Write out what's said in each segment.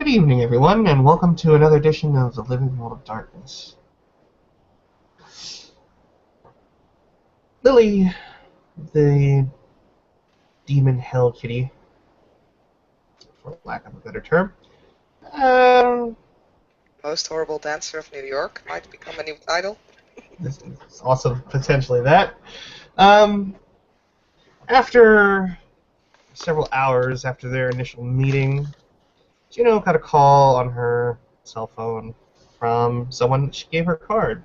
Good evening, everyone, and welcome to another edition of the Living World of Darkness. Lily, the demon hell kitty, for lack of a better term, um, Most horrible dancer of New York might become a new title. this is also potentially that. Um, After several hours after their initial meeting, Juno got a call on her cell phone from someone. She gave her a card.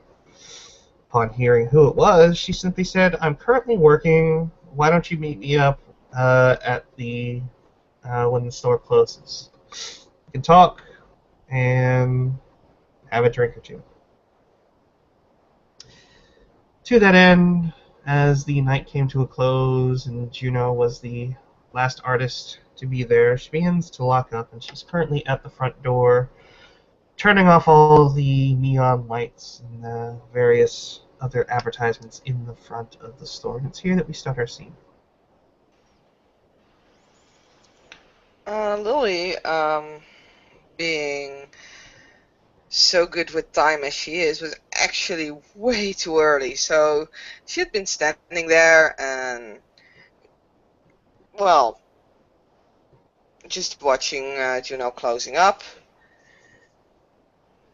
Upon hearing who it was, she simply said, "I'm currently working. Why don't you meet me up at the when the store closes? We can talk and have a drink or two." To that end, as the night came to a close and Juno was the last artist to be there, she begins to lock up, and she's currently at the front door, turning off all the neon lights and the various other advertisements in the front of the store. And it's here that we start our scene. Lily, being so good with time as she is, was actually way too early. So she had been standing there and, well, just watching Juno closing up.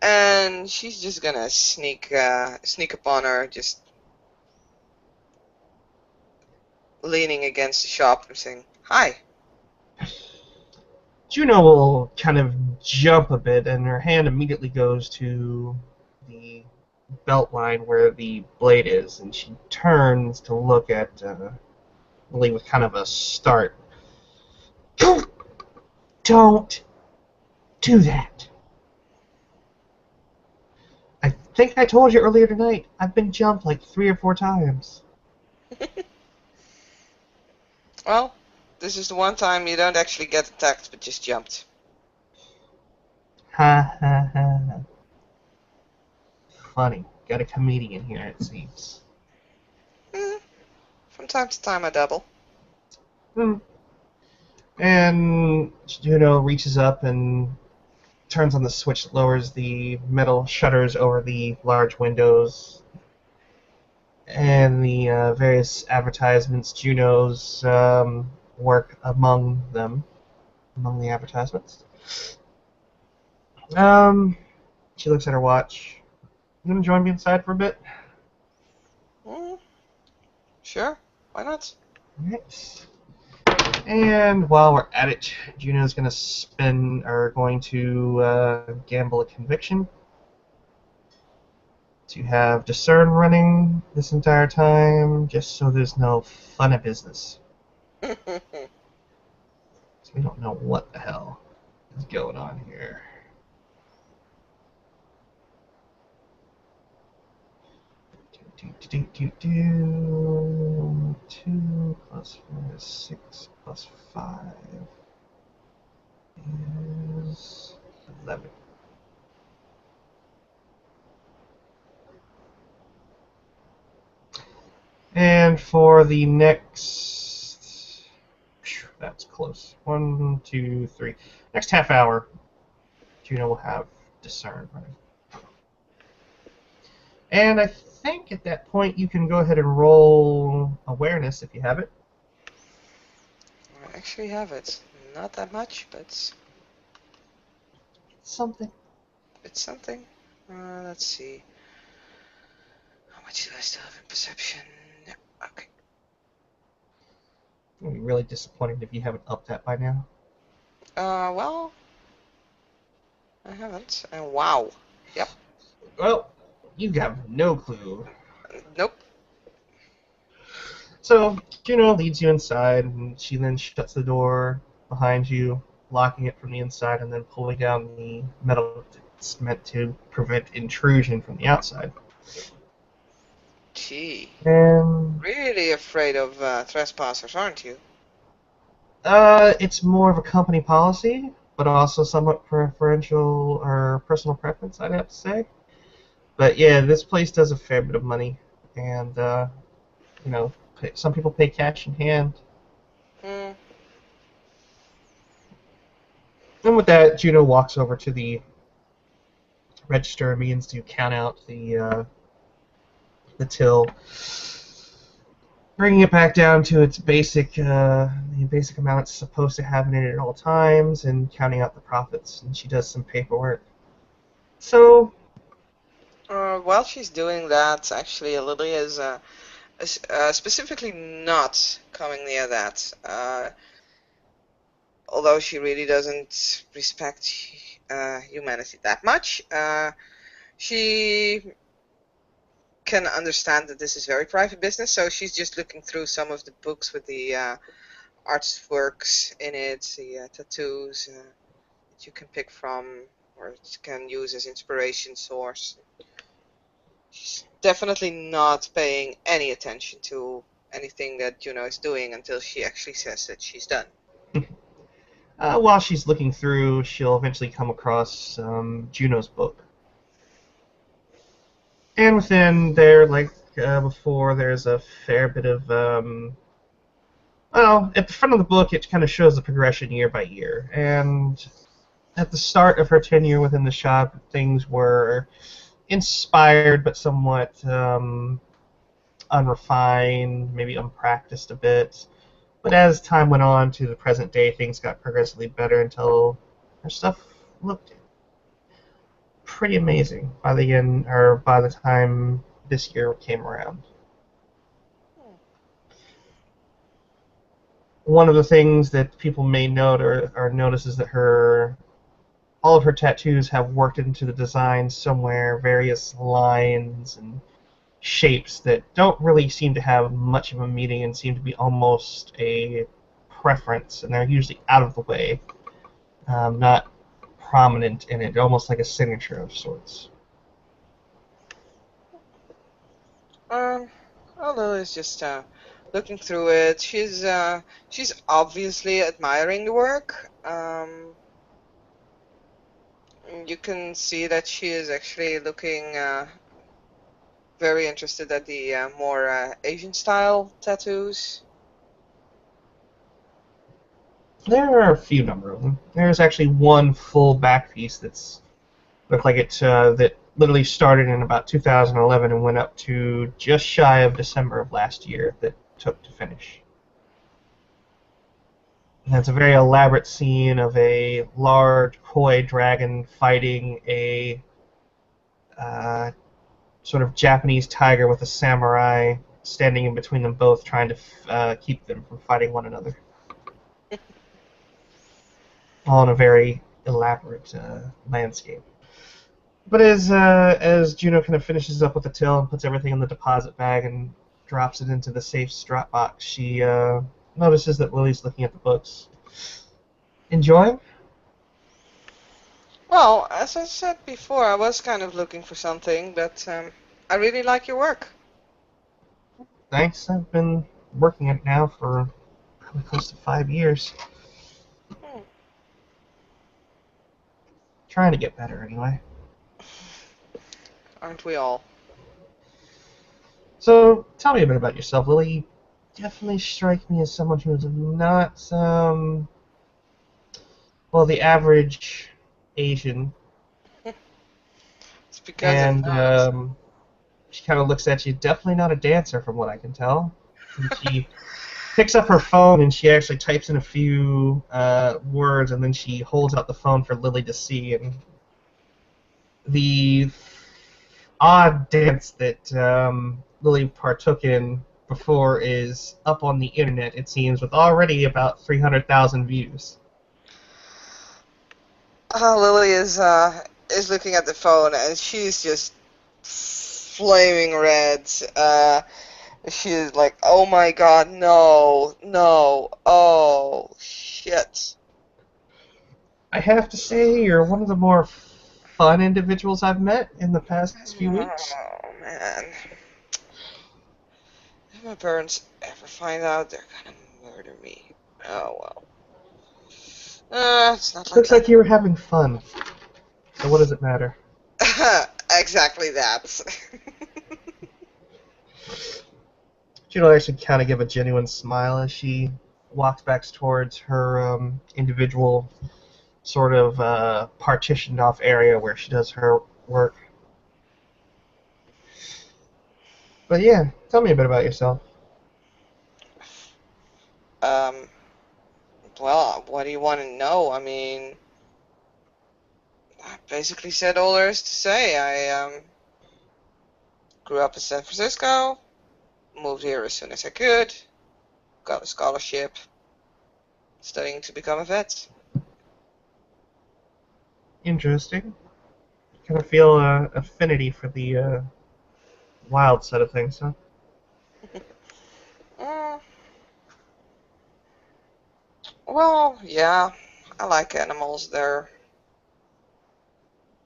And she's just gonna sneak upon her, just leaning against the shop and saying, "Hi." Juno will kind of jump a bit, and her hand immediately goes to the belt line where the blade is, and she turns to look at Lily with kind of a start. Don't do that. I think I told you earlier tonight, I've been jumped like 3 or 4 times. Well, this is the one time you don't actually get attacked, but just jumped. Ha ha ha. Funny. Got a comedian here, it seems. Hmm, from time to time I double. Hmm. And Juno reaches up and turns on the switch that lowers the metal shutters over the large windows and the various advertisements. Juno's work among them, among the advertisements. She looks at her watch. You gonna join me inside for a bit? Hmm, sure, why not? Alright. And while we're at it, Juno's going to gamble a conviction to have discern running this entire time, just so there's no fun of business. So we don't know what the hell is going on here. Do. 2 plus 4 is 6 plus 5 is 11. And for the next, that's close. 1, 2, 3. Next half hour, Juno will have discern running. And I think at that point you can go ahead and roll awareness if you have it. I actually have it. Not that much, but It's something. it's something. Let's see. How much do I still have in perception? Yeah, okay. It would be really disappointing if you haven't upped that by now. Well, I haven't. And wow. Yep. Well, you have no clue. Nope. So Juno leads you inside, and she then shuts the door behind you, locking it from the inside, and then pulling down the metal that's meant to prevent intrusion from the outside. Gee. And Really afraid of trespassers, aren't you? it's more of a company policy, but also somewhat preferential or personal preference, I'd have to say. But yeah, this place does a fair bit of money, and you know, some people pay cash in hand. Hmm. And with that, Juno walks over to the register and begins to count out the till, bringing it back down to its the basic amount it's supposed to have in it at all times, and counting out the profits. And she does some paperwork. So, While she's doing that, actually, Lily is specifically not coming near that. Although she really doesn't respect humanity that much, she can understand that this is very private business, so she's just looking through some of the books with the artworks in it, the tattoos that you can pick from or can use as inspiration source. She's definitely not paying any attention to anything that Juno is doing until she actually says that she's done. while she's looking through, she'll eventually come across Juno's book. And within there, like before, there's a fair bit of well, at the front of the book, it kind of shows the progression year by year. And at the start of her tenure within the shop, things were inspired but somewhat unrefined, maybe unpracticed a bit. But as time went on to the present day, things got progressively better until her stuff looked pretty amazing by the end, or by the time this year came around. One of the things that people may note or notice is that all of her tattoos have worked into the design somewhere, various lines and shapes that don't really seem to have much of a meaning and seem to be almost a preference, and they're usually out of the way, not prominent in it, almost like a signature of sorts. Although it's just looking through it, she's obviously admiring the work. You can see that she is actually looking very interested at the more Asian style tattoos. There are a few number of them. There's actually one full back piece that's looked like it that literally started in about 2011 and went up to just shy of December of last year that took to finish. And it's a very elaborate scene of a large koi dragon fighting a uh, sort of Japanese tiger with a samurai standing in between them both, trying to keep them from fighting one another. All in a very elaborate landscape. But as Juno kind of finishes up with the till and puts everything in the deposit bag and drops it into the safe's drop box, she notices that Lily's looking at the books. Enjoying? Well, as I said before, I was kind of looking for something, but I really like your work. Thanks. I've been working it now for probably close to 5 years. Hmm. Trying to get better anyway. Aren't we all? So tell me a bit about yourself, Lily. You definitely strike me as someone who's not well, the average Asian. It's because of And that. she kind of looks at you. Definitely not a dancer, from what I can tell. And she picks up her phone and she actually types in a few words, and then she holds out the phone for Lily to see. And the odd dance that Lily partook in before is up on the internet, it seems, with already about 300,000 views. Lily is looking at the phone and she's just flaming red. She's like, "Oh my God, no, no, oh shit." I have to say, you're one of the more fun individuals I've met in the past few weeks. Oh man. If my parents ever find out, they're gonna murder me. Oh well. It's not like Looks that. like you were having fun. So what does it matter? Exactly that. She'll actually kind of give a genuine smile as she walks back towards her individual sort of partitioned off area where she does her work. But yeah, tell me a bit about yourself. Um, well, what do you want to know? I mean, I basically said all there is to say. I grew up in San Francisco, moved here as soon as I could, got a scholarship, studying to become a vet. Interesting. Kind of feel affinity for the wild side of things, huh? Mm, well, yeah, I like animals. They're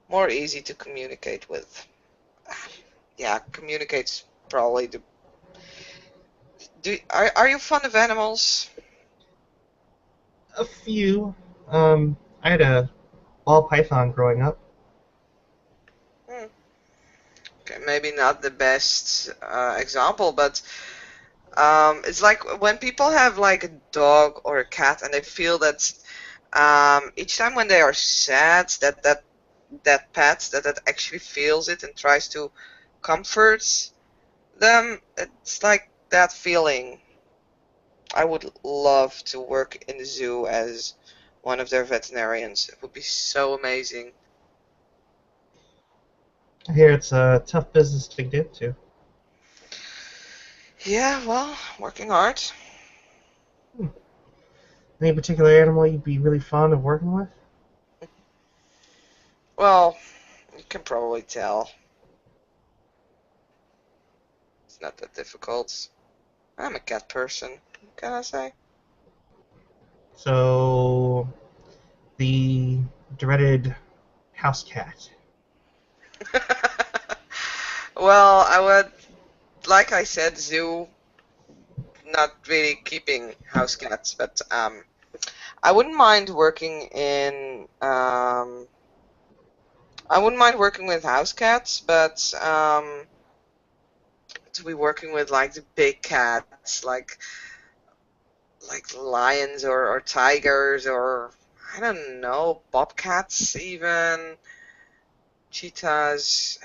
more easy to communicate with. Yeah, communicate's probably the. Are you fond of animals? A few. I had a ball python growing up. Hmm. Okay, maybe not the best example, but it's like when people have like a dog or a cat and they feel that each time when they are sad, that pet that actually feels it and tries to comfort them. It's like that feeling. I would love to work in the zoo as one of their veterinarians. It would be so amazing. I hear it's a tough business to get into. Yeah, well, working hard. Hmm. Any particular animal you'd be really fond of working with? Well, you can probably tell. It's not that difficult. I'm a cat person. What can I say? So, the dreaded house cat. Well, I would, like I said, zoo, not really keeping house cats, but I wouldn't mind working in I wouldn't mind working with house cats, but to be working with like the big cats, like lions or tigers or I don't know, bobcats even, cheetahs,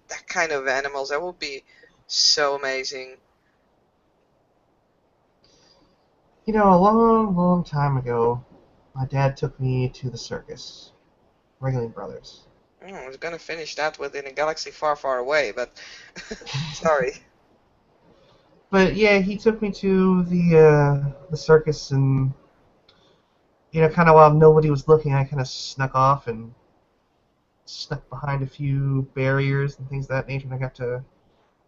that kind of animals, that would be so amazing. You know, a long, long time ago, my dad took me to the circus, Ringling Brothers. I was gonna finish that within a galaxy far, far away, but sorry. But yeah, he took me to the circus, and kind of while nobody was looking, I kind of snuck off and snuck behind a few barriers and things of that nature, and I got to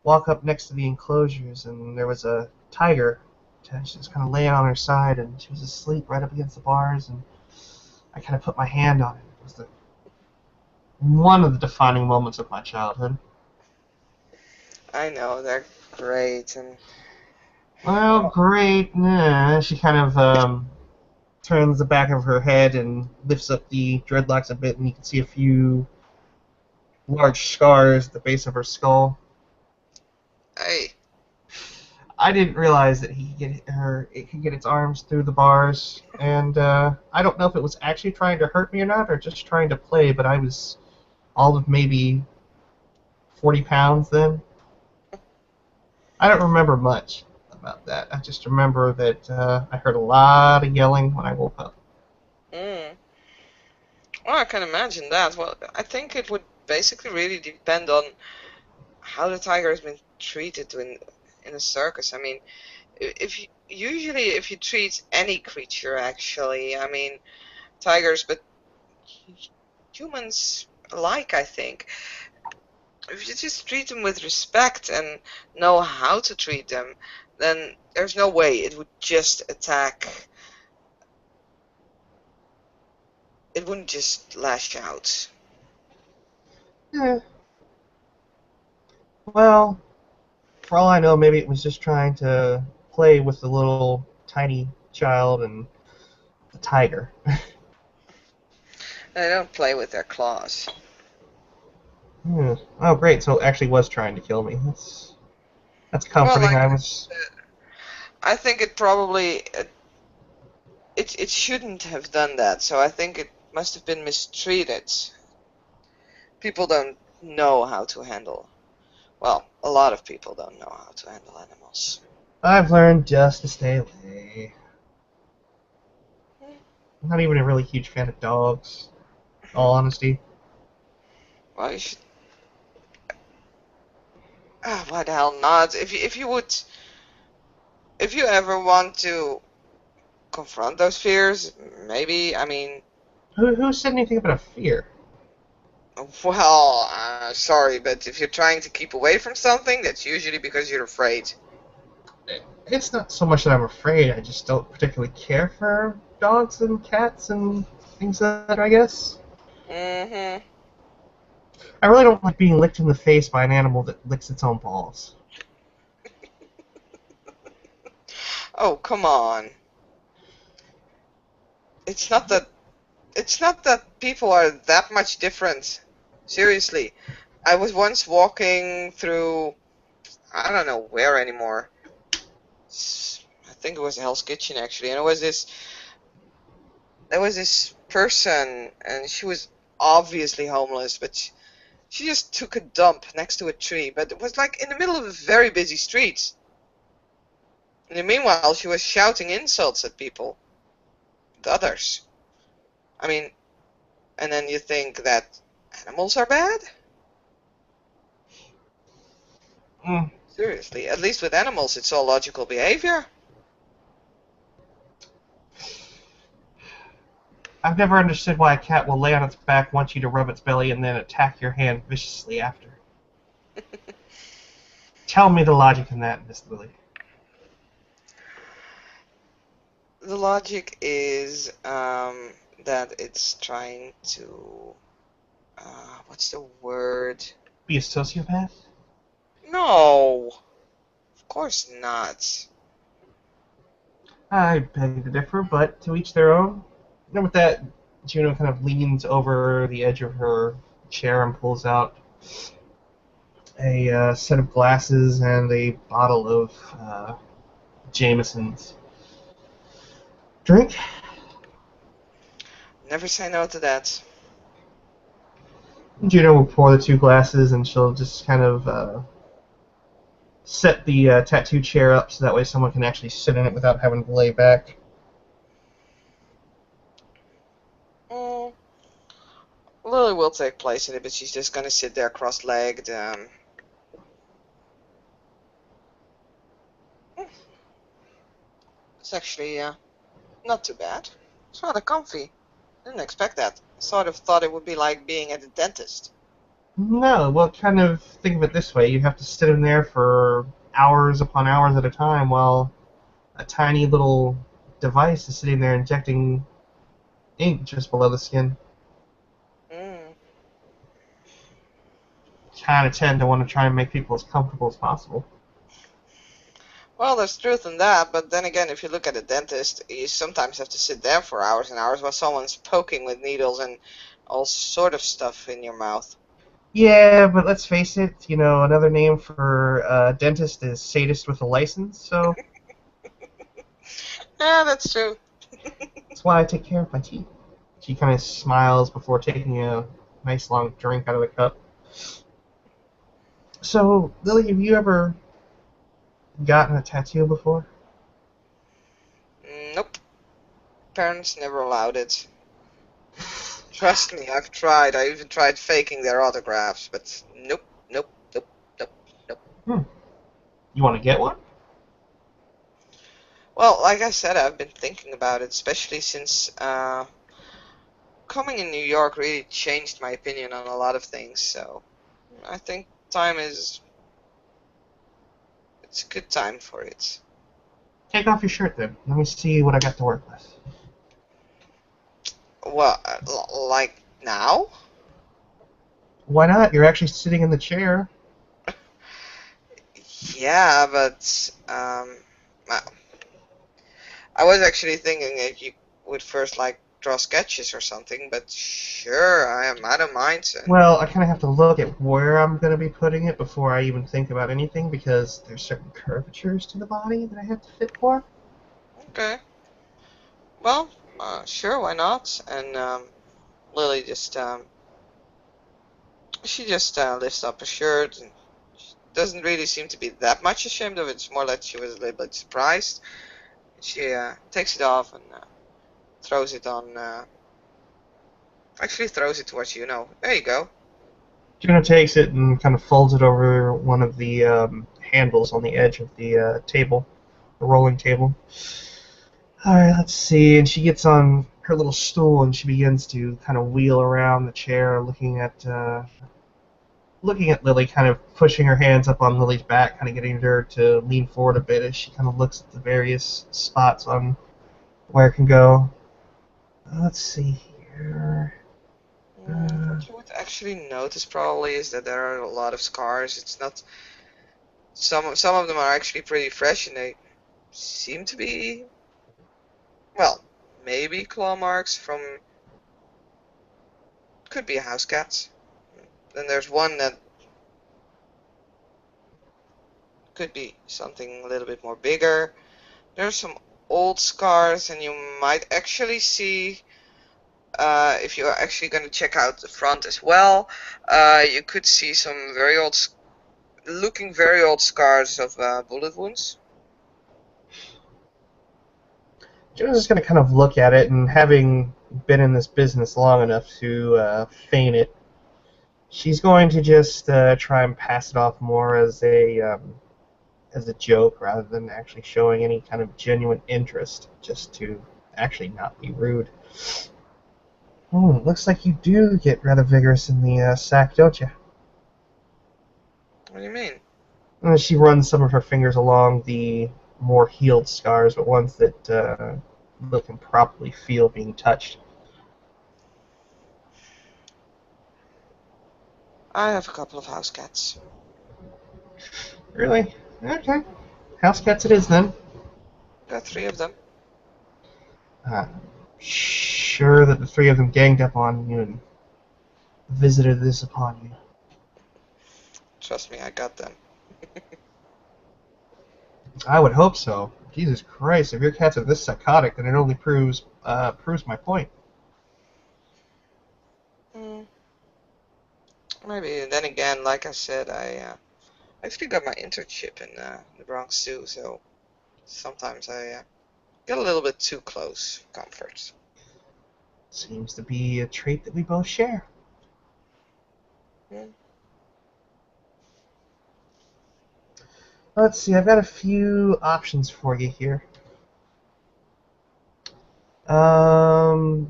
walk up next to the enclosures, and there was a tiger. She was kind of laying on her side, and she was asleep right up against the bars, and I kind of put my hand on it. It was one of the defining moments of my childhood. I know they're great, and Well, great. Nah. She kind of turns the back of her head and lifts up the dreadlocks a bit, and you can see a few large scars at the base of her skull. hey, I didn't realize that it could get its arms through the bars, and I don't know if it was actually trying to hurt me or not, or just trying to play. But I was all of maybe 40 pounds then. I don't remember much about that. I just remember that I heard a lot of yelling when I woke up. mm. Well, I can imagine that. Well, I think it would basically really depend on how the tiger has been treated in a circus. I mean, if you, usually if you treat any creature, actually, I mean, tigers, but humans alike, I think, if you just treat them with respect and know how to treat them, then there's no way it would just attack. It wouldn't just lash out. Eh, well, for all I know, maybe it was just trying to play with the little tiny child and the tiger. They don't play with their claws. Hmm. Oh, great! So it actually was trying to kill me. That's Well, comforting. like I I was. said, I think it probably it shouldn't have done that. So I think it must have been mistreated. People don't know how to handle. Well, a lot of people don't know how to handle animals. I've learned just to stay away. Hmm. I'm not even a really huge fan of dogs, in all honesty. Well, you should. Why the hell not? If you ever want to confront those fears, maybe. I mean, Who said anything about a fear? well, sorry, but if you're trying to keep away from something, that's usually because you're afraid. It's not so much that I'm afraid, I just don't particularly care for dogs and cats and things like that, I guess. Mm-hmm. I really don't like being licked in the face by an animal that licks its own balls. Oh, come on. It's not that it's not that people are that much different. Seriously. I was once walking through I don't know where anymore. I think it was Hell's Kitchen actually, and there was this person, and she was obviously homeless, but she just took a dump next to a tree, but it was like in the middle of a very busy street. And meanwhile, she was shouting insults at people, at others. I mean, and then you think that animals are bad? Mm. Seriously, at least with animals, it's all logical behavior. I've never understood why a cat will lay on its back, want you to rub its belly, and then attack your hand viciously after. Tell me the logic in that, Miss Lily. The logic is that it's trying to. What's the word? Be a sociopath? No, of course not. I beg to differ, but to each their own. And with that, Juno kind of leans over the edge of her chair and pulls out a set of glasses and a bottle of Jameson's drink. Never say no to that. Juno will pour the two glasses and she'll just kind of set the tattoo chair up so that way someone can actually sit in it without having to lay back. Mm, Lily will take place in it, but she's just gonna sit there cross-legged. It's actually not too bad. It's rather comfy. Didn't expect that. Sort of thought it would be like being at the dentist. No, well, kind of think of it this way. You have to sit in there for hours upon hours at a time while a tiny little device is sitting there injecting ink just below the skin. Mm. Kind of tend to want to try and make people as comfortable as possible. Well, there's truth in that, but then again, if you look at a dentist, you sometimes have to sit there for hours and hours while someone's poking with needles and all sort of stuff in your mouth. Yeah, but let's face it, another name for dentist is sadist with a license, so Yeah, that's true. that's why I take care of my teeth. She kind of smiles before taking a nice long drink out of the cup. So, Lily, have you ever gotten a tattoo before? Nope. Parents never allowed it. Trust me, I've tried. I even tried faking their autographs, but nope, nope, nope, nope, nope. Hmm. You want to get one? Well, like I said, I've been thinking about it, especially since coming in New York really changed my opinion on a lot of things. So I think it's a good time for it. Take off your shirt then. Let me see what I got to work with. Well, like now? Why not? You're actually sitting in the chair. Yeah, but I I was actually thinking that you would first like draw sketches or something, but sure, I don't mind. And Well, I kind of have to look at where I'm going to be putting it before I even think about anything because there's certain curvatures to the body that I have to fit for. okay, well, sure, why not? And Lily just she just lifts up her shirt and she doesn't really seem to be that much ashamed of it. It's more like she was a little bit surprised. She takes it off and throws it on. Actually, throws it towards Juno. There you go. Juno takes it and kind of folds it over one of the handles on the edge of the table, the rolling table. All right, let's see. And she gets on her little stool and she begins to kind of wheel around the chair, looking at Lily, kind of pushing her hands up on Lily's back, kind of getting her to lean forward a bit as she kind of looks at the various spots on where it can go. Let's see here. What you would actually notice probably is that there are a lot of scars. It's not some of them are actually pretty fresh and they seem to be, well, maybe claw marks from, could be a house cat. Then there's one that could be something a little bit more bigger. There's some old scars, and you might actually see, if you're actually going to check out the front as well, you could see some looking very old scars of bullet wounds. Juno's just going to kind of look at it, and having been in this business long enough to feign it, she's going to just try and pass it off more as a joke rather than actually showing any kind of genuine interest, just to actually not be rude. Oh, it looks like you do get rather vigorous in the sack, don't you? What do you mean? And she runs some of her fingers along the more healed scars, but ones that Lil can probably feel being touched. I have a couple of house cats. Really? Okay. House cats it is then. Got three of them. Uh, sure that the three of them ganged up on you and visited this upon you. Trust me, I got them. I would hope so. Jesus Christ, if your cats are this psychotic, then it only proves my point. Mm, maybe. Then again, like I said, I actually got my internship in the Bronx too, so sometimes I get a little bit too close for comfort. Seems to be a trait that we both share. Mm. Let's see, I've got a few options for you here.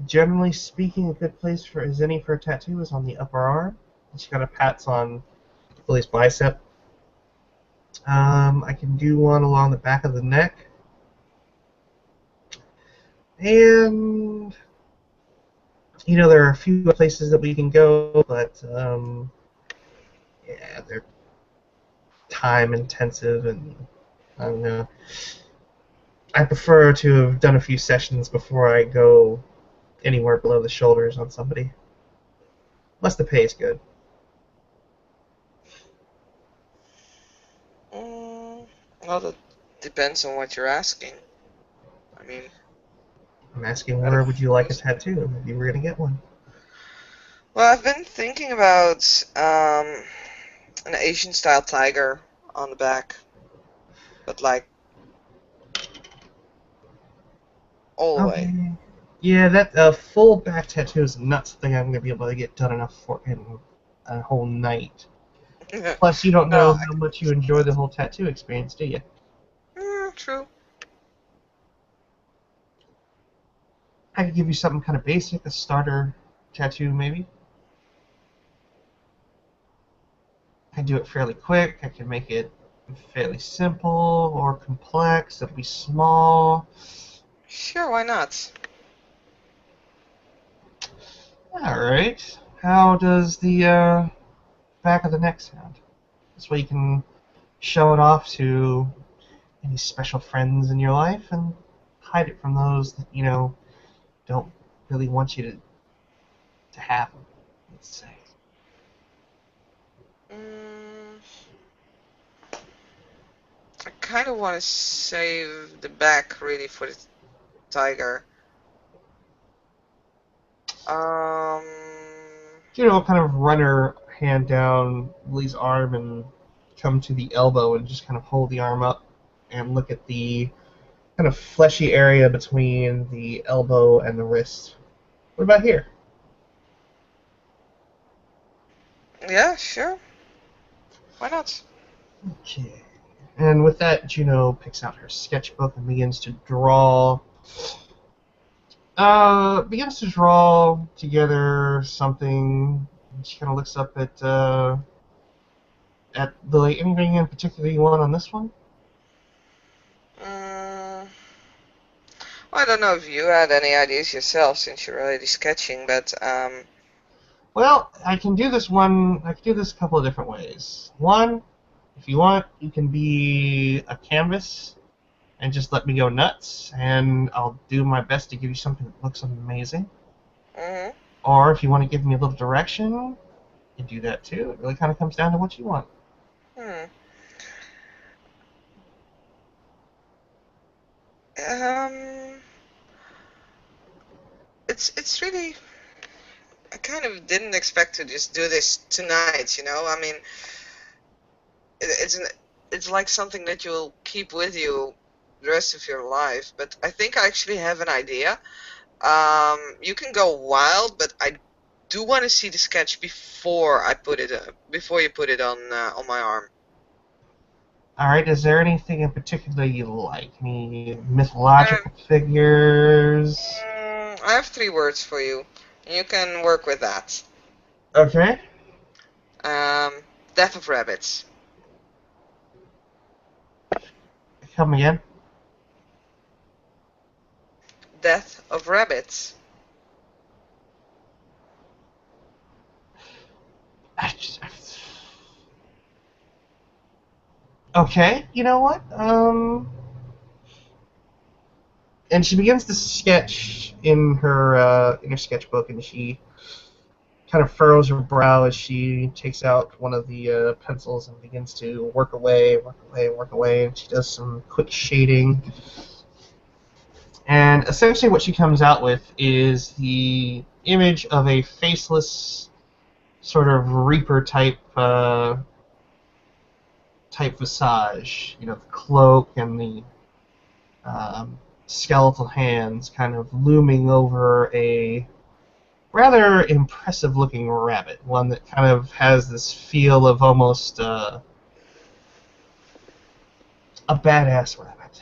Generally speaking, a good place for any for a tattoo is on the upper arm. She kind of pats on Lily's bicep. I can do one along the back of the neck. And, there are a few places that we can go, but, yeah, they're time intensive, and I don't know. I prefer to have done a few sessions before I go anywhere below the shoulders on somebody. Unless the pay is good. Mm, well, that depends on what you're asking. I mean, I'm asking out of where would you like a most, tattoo if you were going to get one? well, I've been thinking about an Asian style tiger on the back, but like all the way. Okay. Yeah, that full back tattoo is not something I'm going to be able to get done enough for in a whole night. Plus, you don't know No, how much you enjoy the whole tattoo experience, do you? true. I could give you something kind of basic, a starter tattoo maybe. I can do it fairly quick. I can make it fairly simple or complex. It'll be small. Sure, why not? All right. How does the back of the neck sound? This way you can show it off to any special friends in your life and hide it from those that, don't really want you to have them, let's say. Mm, I kind of want to save the back really for the tiger. Um, Juno will kind of run her hand down Lily's arm and come to the elbow and just kind of hold the arm up and look at the kind of fleshy area between the elbow and the wrist. What about here? Yeah, sure. Why not? Okay. And with that, Juno picks out her sketchbook and begins to draw. Begins to draw together something. She kind of looks up at Lily. Anything in particular you want on this one? Mm, well, I don't know if you had any ideas yourself since you're already sketching, but Well, I can do this one. I can do this a couple of different ways. One, if you want, you can be a canvas and just let me go nuts, and I'll do my best to give you something that looks amazing. mhm. Or if you want to give me a little direction, you can do that too. It really kind of comes down to what you want. Hmm. Um, it's really. I kind of didn't expect to just do this tonight. I mean, it's it's like something that you'll keep with you the rest of your life. But I think I actually have an idea. You can go wild, but I do want to see the sketch before you put it on my arm. All right. Is there anything in particular you like? Any Uh, mythological figures? I have three words for you. You can work with that. Okay. Um, Death of rabbits. Come again. Death of rabbits. Okay. You know what? And she begins to sketch in her sketchbook, and she kind of furrows her brow as she takes out one of the pencils and begins to work away, work away, work away. And she does some quick shading. And essentially, what she comes out with is the image of a faceless, sort of Reaper type visage. You know, the cloak and the skeletal hands kind of looming over a rather impressive looking rabbit, one that kind of has this feel of almost a badass rabbit.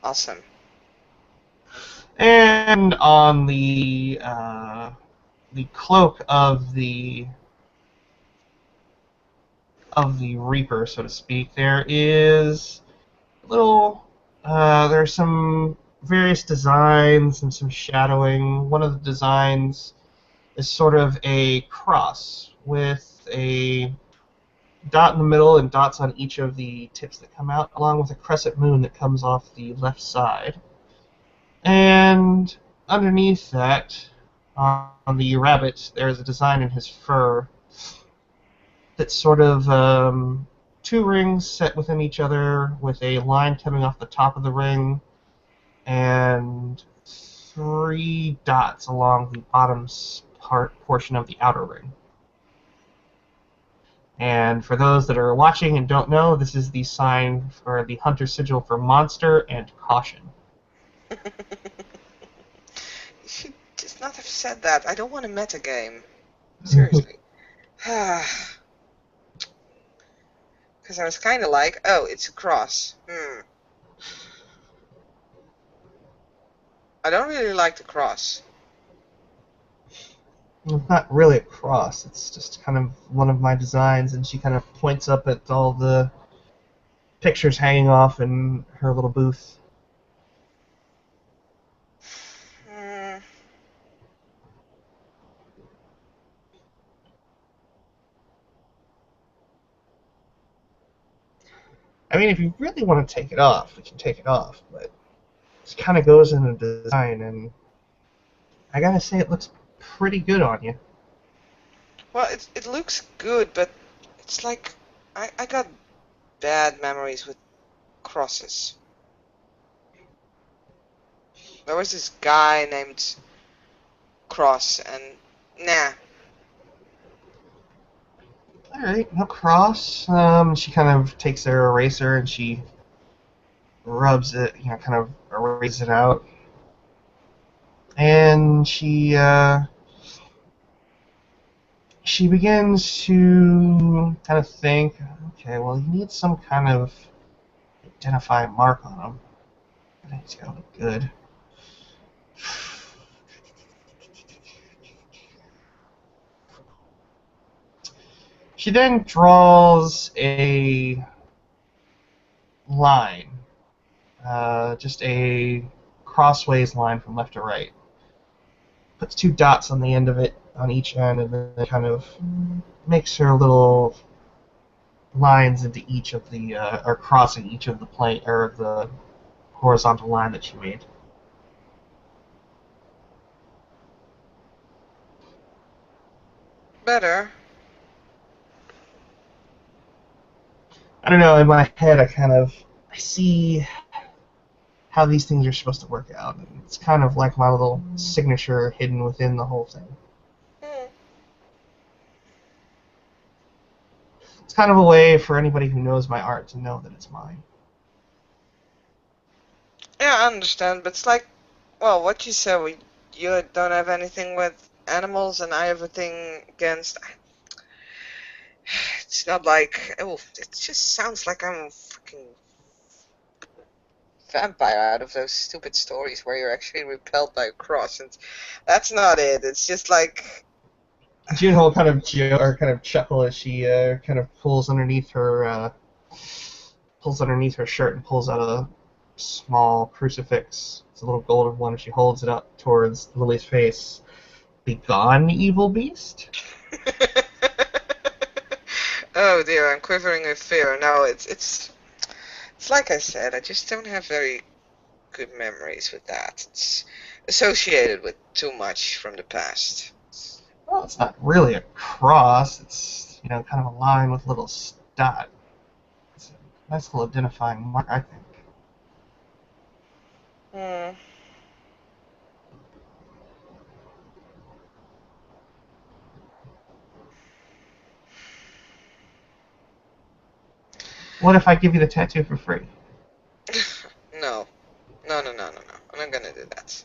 Awesome. And on the cloak of the Reaper, so to speak, there is little there's some various designs and some shadowing. One of the designs is sort of a cross with a dot in the middle and dots on each of the tips that come out, along with a crescent moon that comes off the left side. And underneath that, on the rabbit, there's a design in his fur that's sort of two rings set within each other with a line coming off the top of the ring and three dots along the bottom portion of the outer ring. And for those that are watching and don't know, this is the sign for the hunter sigil for monster and caution. You should just not have said that. I don't want a meta game. Seriously. Because I was kind of like, oh, it's a cross. I don't really like the cross. It's not really a cross, it's just kind of one of my designs, and she kind of points up at all the pictures hanging off in her little booth. Hmm. I mean, if you really want to take it off, we can take it off, but it kind of goes in the design, and I gotta say, it looks pretty good on you. Well, it looks good, but it's like I got bad memories with crosses. There was this guy named cross, and nah. Alright, no cross. She kind of takes her eraser and she rubs it, kind of erases it out. And she begins to kind of think, okay, well, you need some kind of identifying mark on him. It's gotta look good. She then draws a line, just a crossways line from left to right. Puts two dots on the end of it, on each end, and then kind of makes her little lines into each of the, or crossing each of the plane, or the horizontal line that she made. Better. I don't know, in my head I see how these things are supposed to work out. It's kind of like my little signature hidden within the whole thing. Hmm. It's kind of a way for anybody who knows my art to know that it's mine. Yeah, I understand, but it's like, well, what you said, you don't have anything with animals, and I have a thing against. It's not like, oh, it just sounds like I'm a freaking vampire out of those stupid stories where you're actually repelled by a cross, and that's not it. It's just like, Juno will kind of chuckle as she kind of pulls underneath her shirt and pulls out a small crucifix. It's a little golden one. She holds it up towards Lily's face. Begone, evil beast. oh dear, I'm quivering with fear. No, it's like I said, I just don't have very good memories with that. It's associated with too much from the past. Well, it's not really a cross. It's kind of a line with a little dot. It's a nice little identifying mark, I think. Hmm. What if I give you the tattoo for free? no. No, no, no, no, no. I'm not gonna do that.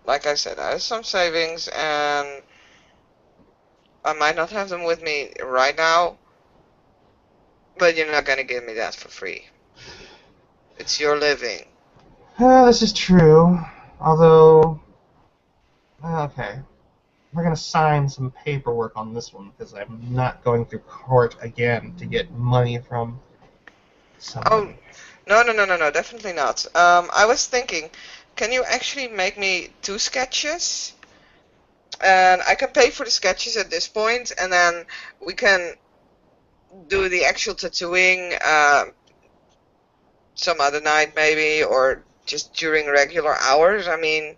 Like I said, I have some savings, and I might not have them with me right now, but you're not gonna give me that for free. It's your living. This is true. Although, okay, we're gonna sign some paperwork on this one because I'm not going through court again to get money from Oh, somebody. no, no, no, no, no, definitely not. I was thinking, can you actually make me 2 sketches? And I can pay for the sketches at this point, and then we can do the actual tattooing some other night maybe, or just during regular hours. I mean,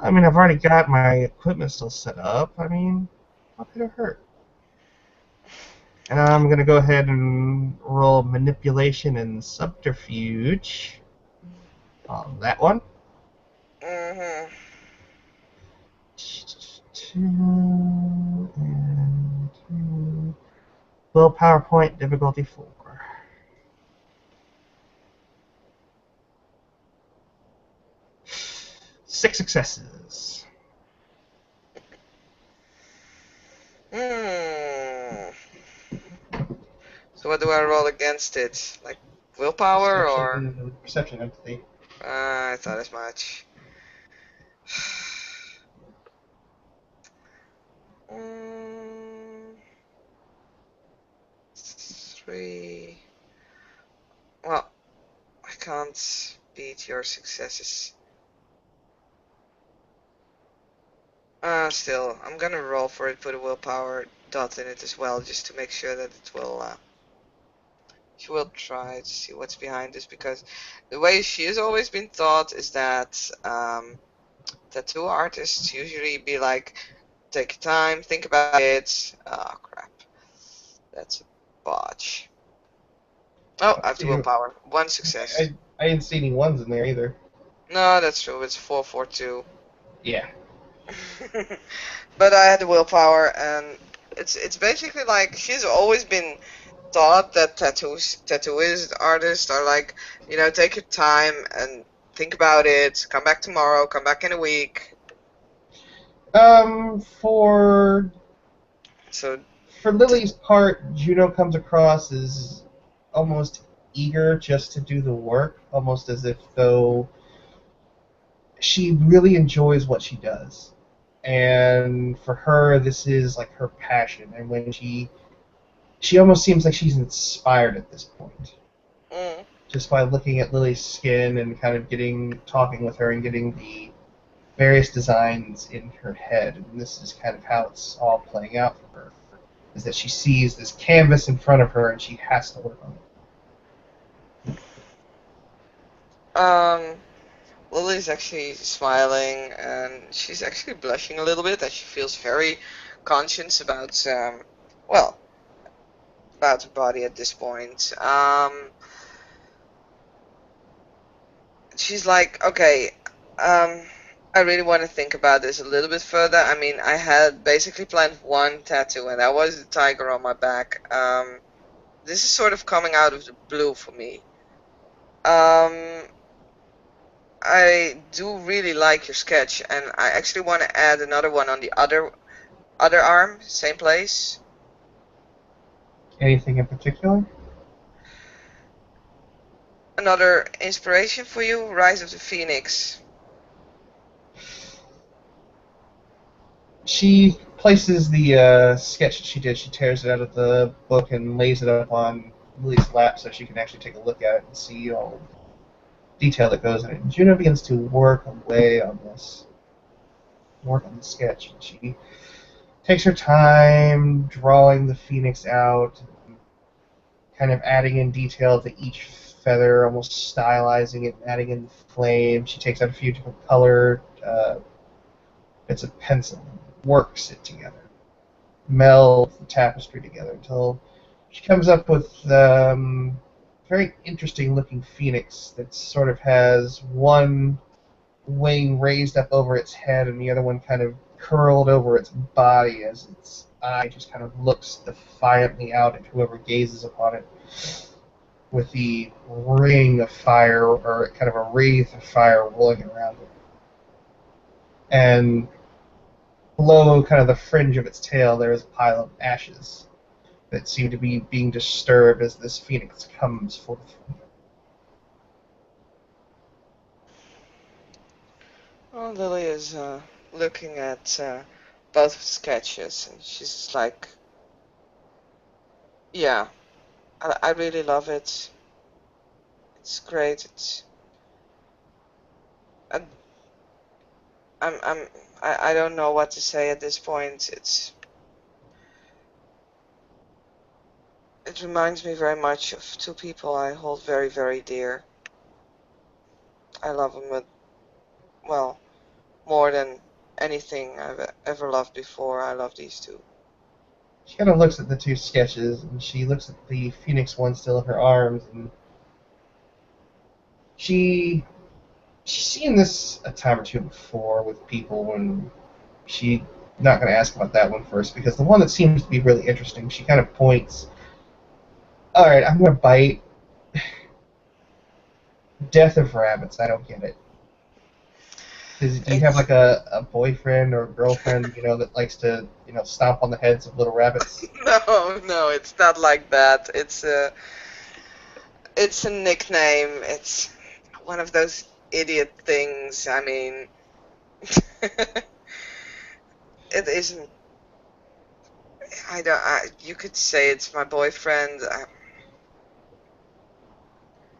I mean, I've already got my equipment still set up. I mean, how could it hurt? And I'm gonna go ahead and roll manipulation and subterfuge on that one. hmm 2 and 2. Willpower point, difficulty 4. 6 successes. Hmm. So what do I roll against it? Like willpower or? Perception empathy. I thought as much. Mm, 3. Well, I can't beat your successes. Still, I'm gonna roll for it, put a willpower dot in it as well, just to make sure that it will, she will try to see what's behind this, because the way she has always been taught is that, tattoo artists usually be like, take your time, think about it. Oh, crap. That's a botch. Oh, I have the willpower. 1 success. I didn't see any ones in there either. No, that's true. It's 442. Yeah. But I had the willpower, and it's basically like she's always been taught that tattooist artists are like, take your time and think about it. Come back tomorrow. Come back in a week. For So, th- Lily's part, Juno comes across as almost eager just to do the work, almost as if though she really enjoys what she does. And for her, this is like her passion. And when she almost seems like she's inspired at this point, mm, just by looking at Lily's skin and kind of talking with her and getting the various designs in her head. And this is kind of how it's all playing out for her. Is that she sees this canvas in front of her and she has to work on it. um, Lily's actually smiling, and she's actually blushing a little bit, and she feels very conscious well, about her body at this point. She's like, okay, um, I really want to think about this a little bit further. I mean, I had basically planned one tattoo, and that was the tiger on my back. This is sort of coming out of the blue for me. Um, I do really like your sketch, and I actually want to add another one on the other arm, same place. Anything in particular? Another inspiration for you, Rise of the Phoenix. She places the sketch that she did. She tears it out of the book and lays it up on Lily's lap so she can actually take a look at it and see all the detail that goes in it. And Juno begins to work on the sketch. And she takes her time drawing the phoenix out, kind of adding in detail to each feather, almost stylizing it, adding in the flame. She takes out a few different colored bits of pencil, works it together, melds the tapestry together until she comes up with very interesting looking phoenix that sort of has one wing raised up over its head and the other one kind of curled over its body as its eye just kind of looks defiantly out at whoever gazes upon it with the ring of fire or kind of a wreath of fire rolling around it. And below kind of the fringe of its tail there is a pile of ashes that seem to be being disturbed as this phoenix comes forth. Well, Lily is looking at both sketches, and she's just like, yeah, I really love it. It's great. I, I'm I don't know what to say at this point. It reminds me very much of two people I hold very, very dear. I love them with, well, more than anything I've ever loved before. I love these two. She kind of looks at the two sketches and she looks at the phoenix one still in her arms and she she's seen this a time or two before with people and she not going to ask about that one first because the one that seems to be really interesting, she kind of points. All right, I'm going to bite. Death of rabbits. I don't get it. Do you have It's like a boyfriend or a girlfriend, that likes to, stomp on the heads of little rabbits? no, no, it's not like that. It's a nickname. It's one of those idiot things. I mean, it isn't. I don't. You could say it's my boyfriend.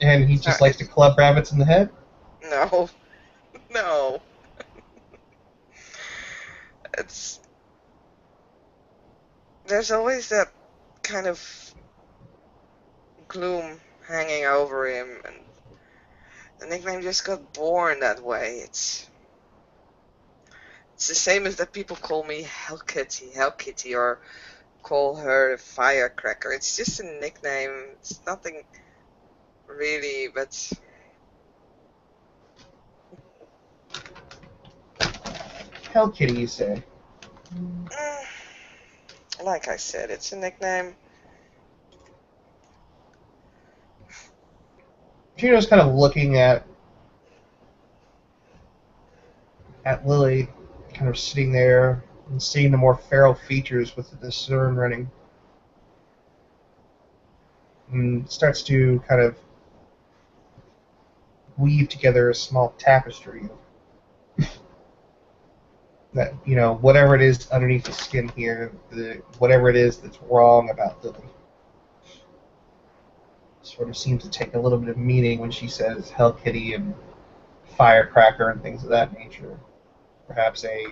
And he It's not. just likes to club rabbits in the head? No, no. It's there's always that kind of gloom hanging over him, and the nickname just got born that way. It's the same as that people call me Hell Kitty, or call her Firecracker. It's just a nickname. It's nothing really, but Hell Kitty, you say? Like I said, it's a nickname. Juno's kind of looking at Lily, kind of sitting there and seeing the more feral features with the discern running. And starts to kind of weave together a small tapestry that, whatever it is underneath the skin here, whatever it is that's wrong about Lily, sort of seems to take a little bit of meaning when she says Hell Kitty and Firecracker and things of that nature. Perhaps a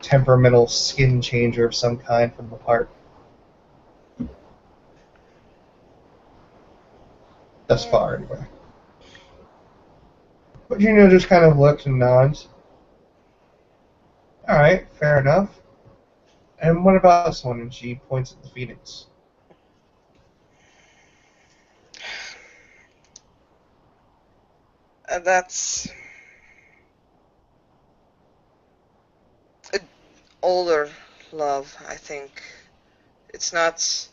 temperamental skin changer of some kind from the part. Thus far, anyway. But Juno just kind of looks and nods. Alright, fair enough. And what about this one? And she points at the phoenix. That's an older love, I think. It's not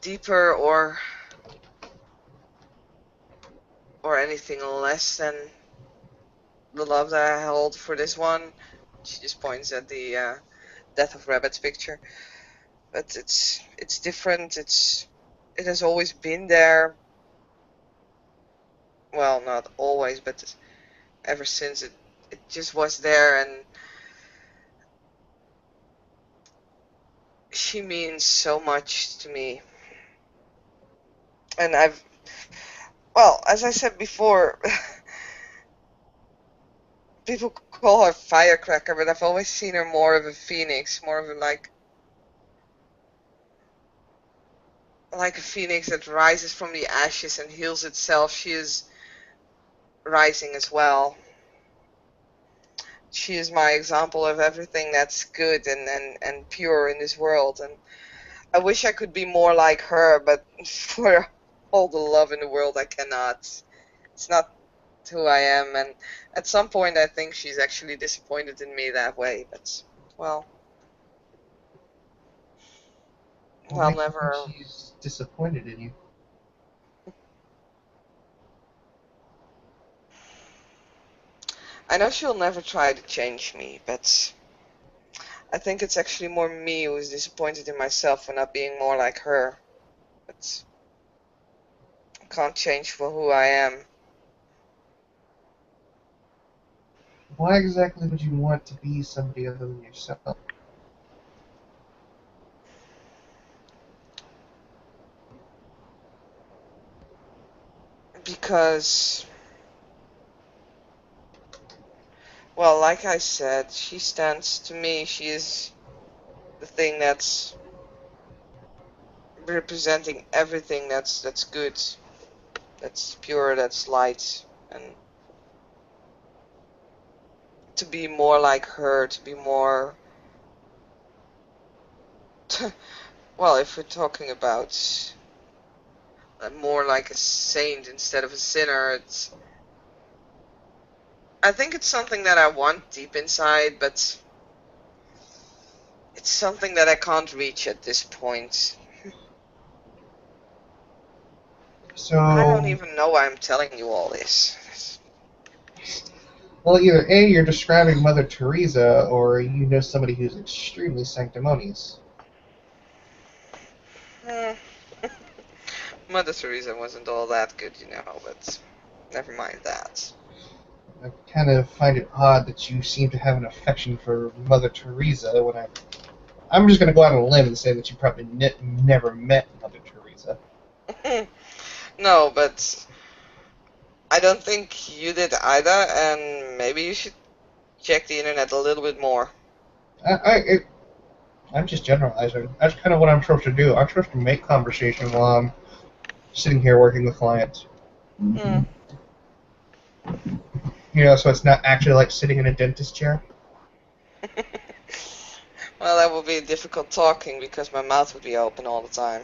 deeper or anything less than the love that I hold for this one. She just points at the Death of Rabbit's picture. But it's different. It has always been there. Well, not always, but ever since it just was there, and she means so much to me. And well, as I said before, people call her Firecracker, but I've always seen her more of a phoenix, more of a like a phoenix that rises from the ashes and heals itself. She is rising as well. She is my example of everything that's good and pure in this world, and I wish I could be more like her, but for all the love in the world, I cannot. It's not who I am, and at some point I think she's actually disappointed in me that way, but, well, What I'll makes you never... think she's disappointed in you? I know she'll never try to change me, but I think it's actually more me who is disappointed in myself for not being more like her. But I can't change for who I am. Why exactly would you want to be somebody other than yourself? Because, well, like I said, she stands to me. She is the thing that's representing everything that's good, that's pure, that's light, and to be more like her, to be more, well, if we're talking about more like a saint instead of a sinner, I think it's something that I want deep inside, but it's something that I can't reach at this point. So, I don't even know why I'm telling you all this. well, either A, you're describing Mother Teresa, or you know somebody who's extremely sanctimonious. Hmm. Mother Teresa wasn't all that good, but never mind that. I kind of find it odd that you seem to have an affection for Mother Teresa when I'm just going to go out on a limb and say that you probably never met Mother Teresa. No, but I don't think you did either, and maybe you should check the internet a little bit more. I'm just generalizing. That's kind of what I'm supposed to do. I'm supposed to make conversation while I'm sitting here working with clients. Hmm. So it's not actually like sitting in a dentist chair. Well, that would be difficult talking because my mouth would be open all the time.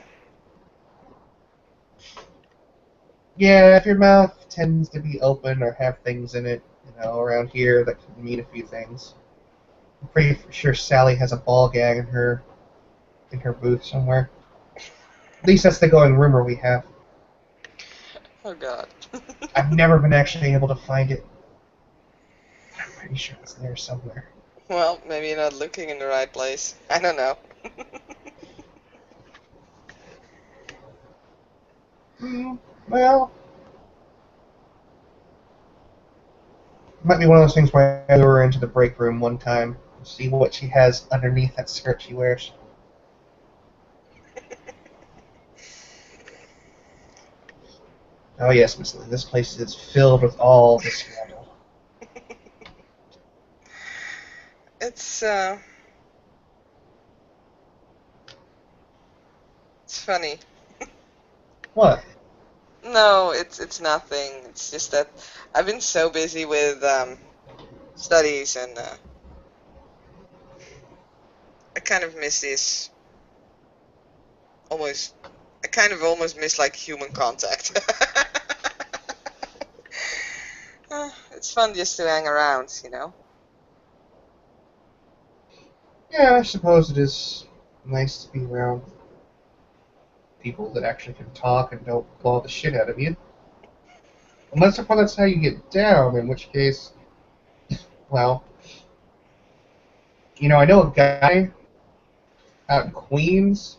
Yeah, if your mouth tends to be open or have things in it, around here that could mean a few things. I'm pretty sure Sally has a ball gag in her booth somewhere. At least that's the going rumor we have. Oh God. I've never been actually able to find it. I'm pretty sure it's there somewhere. Well, maybe you're not looking in the right place. I don't know. Well, it might be one of those things where I lure her into the break room one time and see what she has underneath that skirt she wears. Oh yes, Miss Lee, this place is filled with all the scandal. It's it's funny. What? No, it's nothing. It's just that I've been so busy with studies and I kind of miss this almost. I kind of almost miss like human contact. It's fun just to hang around, you know. Yeah, I suppose it is nice to be around people that actually can talk and don't claw the shit out of you. Unless, of course, that's how you get down, in which case, well, I know a guy out in Queens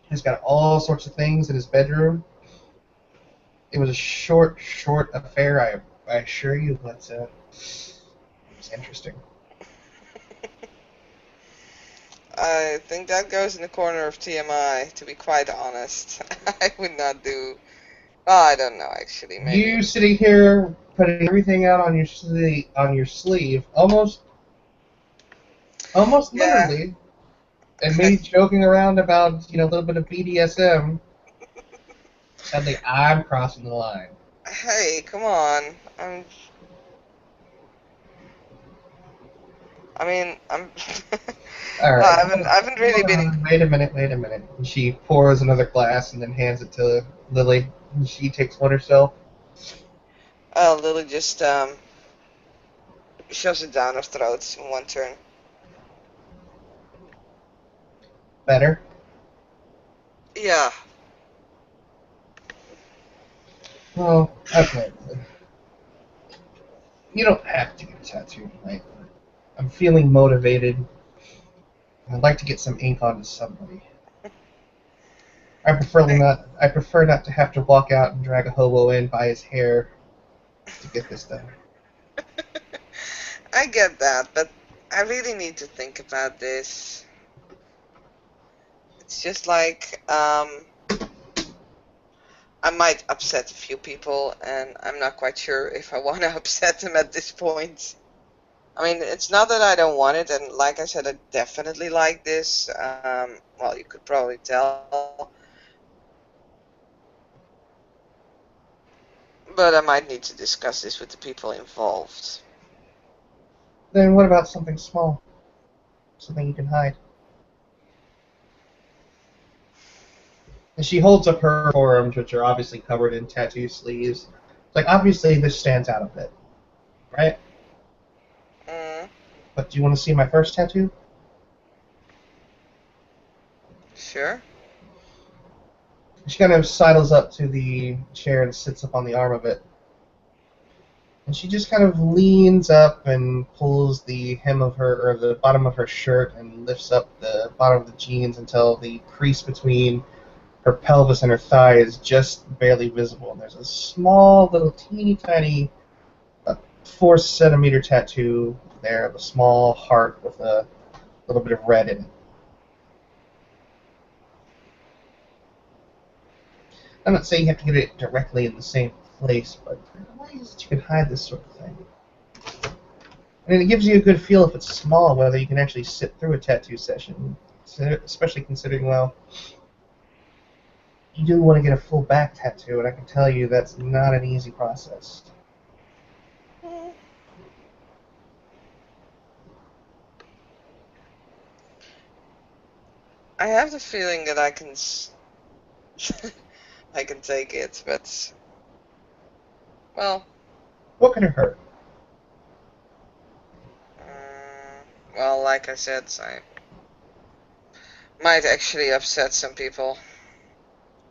who's got all sorts of things in his bedroom. It was a short, short affair, I assure you, but it was interesting. I think that goes in the corner of TMI, to be quite honest. I would not do. Oh, I don't know, actually, maybe. You sitting here putting everything out on your sleeve, almost Yeah. literally, and me joking around about a little bit of BDSM. Suddenly, I'm crossing the line. Hey, come on. I mean, I'm. All No, right, I haven't really hold been. on. Wait a minute. Wait a minute. And she pours another glass and then hands it to Lily. And she takes one herself. Lily just shoves it down her throat in one turn. Better. Yeah. Well, okay. You don't have to get a tattoo tonight. I'm feeling motivated. I'd like to get some ink onto somebody. I, I prefer not to have to walk out and drag a hobo in by his hair to get this done. I get that, but I really need to think about this. It's just like I might upset a few people, and I'm not quite sure if I want to upset them at this point. I mean, it's not that I don't want it, and like I said, I definitely like this. Well, you could probably tell, but I might need to discuss this with the people involved. Then what about something small? Something you can hide? And she holds up her forearms, which are obviously covered in tattoo sleeves. Like, obviously, this stands out a bit, right? Mm, But do you want to see my first tattoo? sure. She kind of sidles up to the chair and sits up on the arm of it. And she just kind of leans up and pulls the hem of or the bottom of her shirt and lifts up the bottom of the jeans until the crease between her pelvis and her thigh is just barely visible. And there's a small, little, teeny tiny, 4 centimeter tattoo there of a small heart with a little bit of red in it. I'm not saying you have to get it directly in the same place, but there are ways that you can hide this sort of thing. And it gives you a good feel if it's small, whether you can actually sit through a tattoo session, especially considering, well, you do want to get a full back tattoo, and I can tell you that's not an easy process. Mm, I have the feeling that I can, I can take it, but well, What could it hurt? Well, like I said, I might actually upset some people.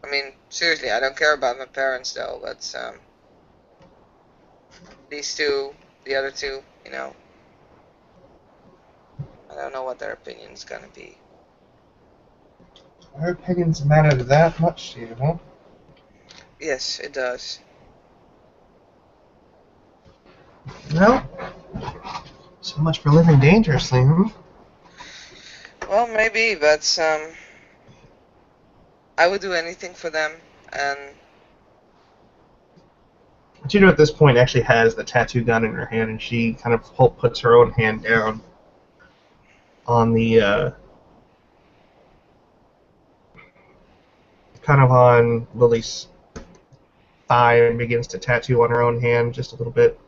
I mean, seriously, I don't care about my parents though, but these two, the other two, I don't know what their opinion's gonna be. Our opinions matter that much to you, huh? Yes, it does. No? So much for living dangerously, hmm? Well, maybe, but I would do anything for them, and Juno at this point actually has the tattoo gun in her hand, and she kind of puts her own hand down on the, kind of on Lily's thigh and begins to tattoo on her own hand just a little bit.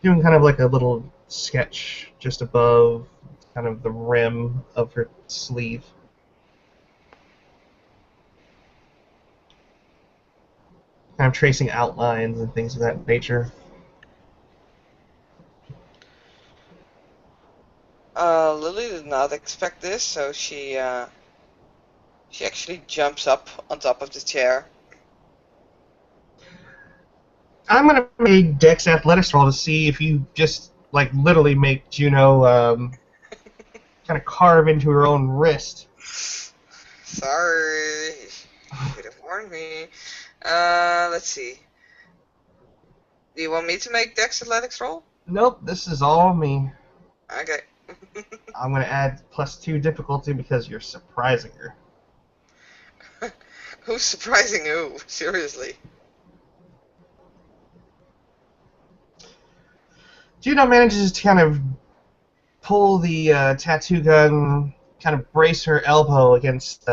Doing kind of like a little sketch just above kind of the rim of her sleeve. Kind of tracing outlines and things of that nature. Lily did not expect this, so she actually jumps up on top of the chair. I'm gonna make Dex athletics roll to see if you just like literally make Juno kind of carve into her own wrist. Sorry, should have warned me. Let's see. Do you want me to make Dex athletics roll? Nope, this is all me. Okay. I'm gonna add +2 difficulty because you're surprising her. Who's surprising who? Seriously. Juno manages to kind of pull the tattoo gun, kind of brace her elbow against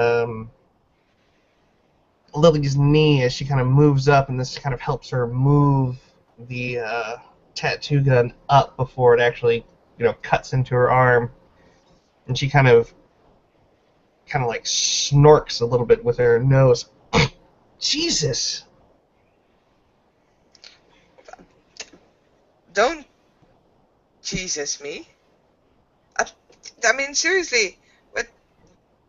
Lily's knee as she kind of moves up, and this kind of helps her move the tattoo gun up before it actually, cuts into her arm. And she kind of like snorks a little bit with her nose. Jesus! Don't Jesus me. I mean, seriously. But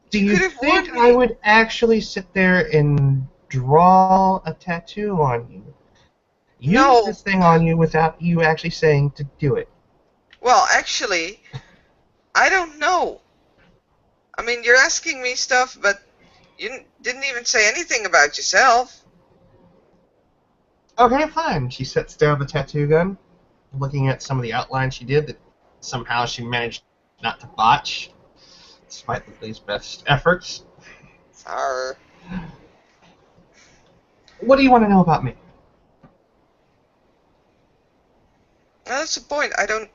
Do you could have think warned I me. would actually sit there and draw a tattoo on you? Use No. this thing on you without you actually saying to do it. Well, actually, I don't know. I mean, you're asking me stuff, but you didn't even say anything about yourself. Okay, fine. She sets down the tattoo gun, looking at some of the outlines she did that somehow she managed not to botch, despite Lily's best efforts. Sorry. What do you want to know about me? Well, that's the point. I don't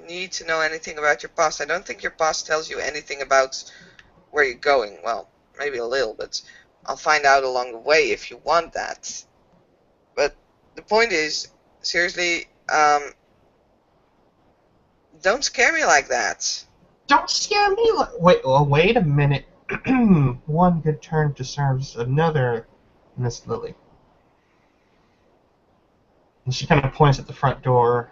need to know anything about your past. I don't think your past tells you anything about where you're going. Well, maybe a little, but I'll find out along the way if you want that. But the point is, seriously, don't scare me like that. Don't scare me. Wait a minute. One good turn deserves another, Miss Lily. And she kind of points at the front door,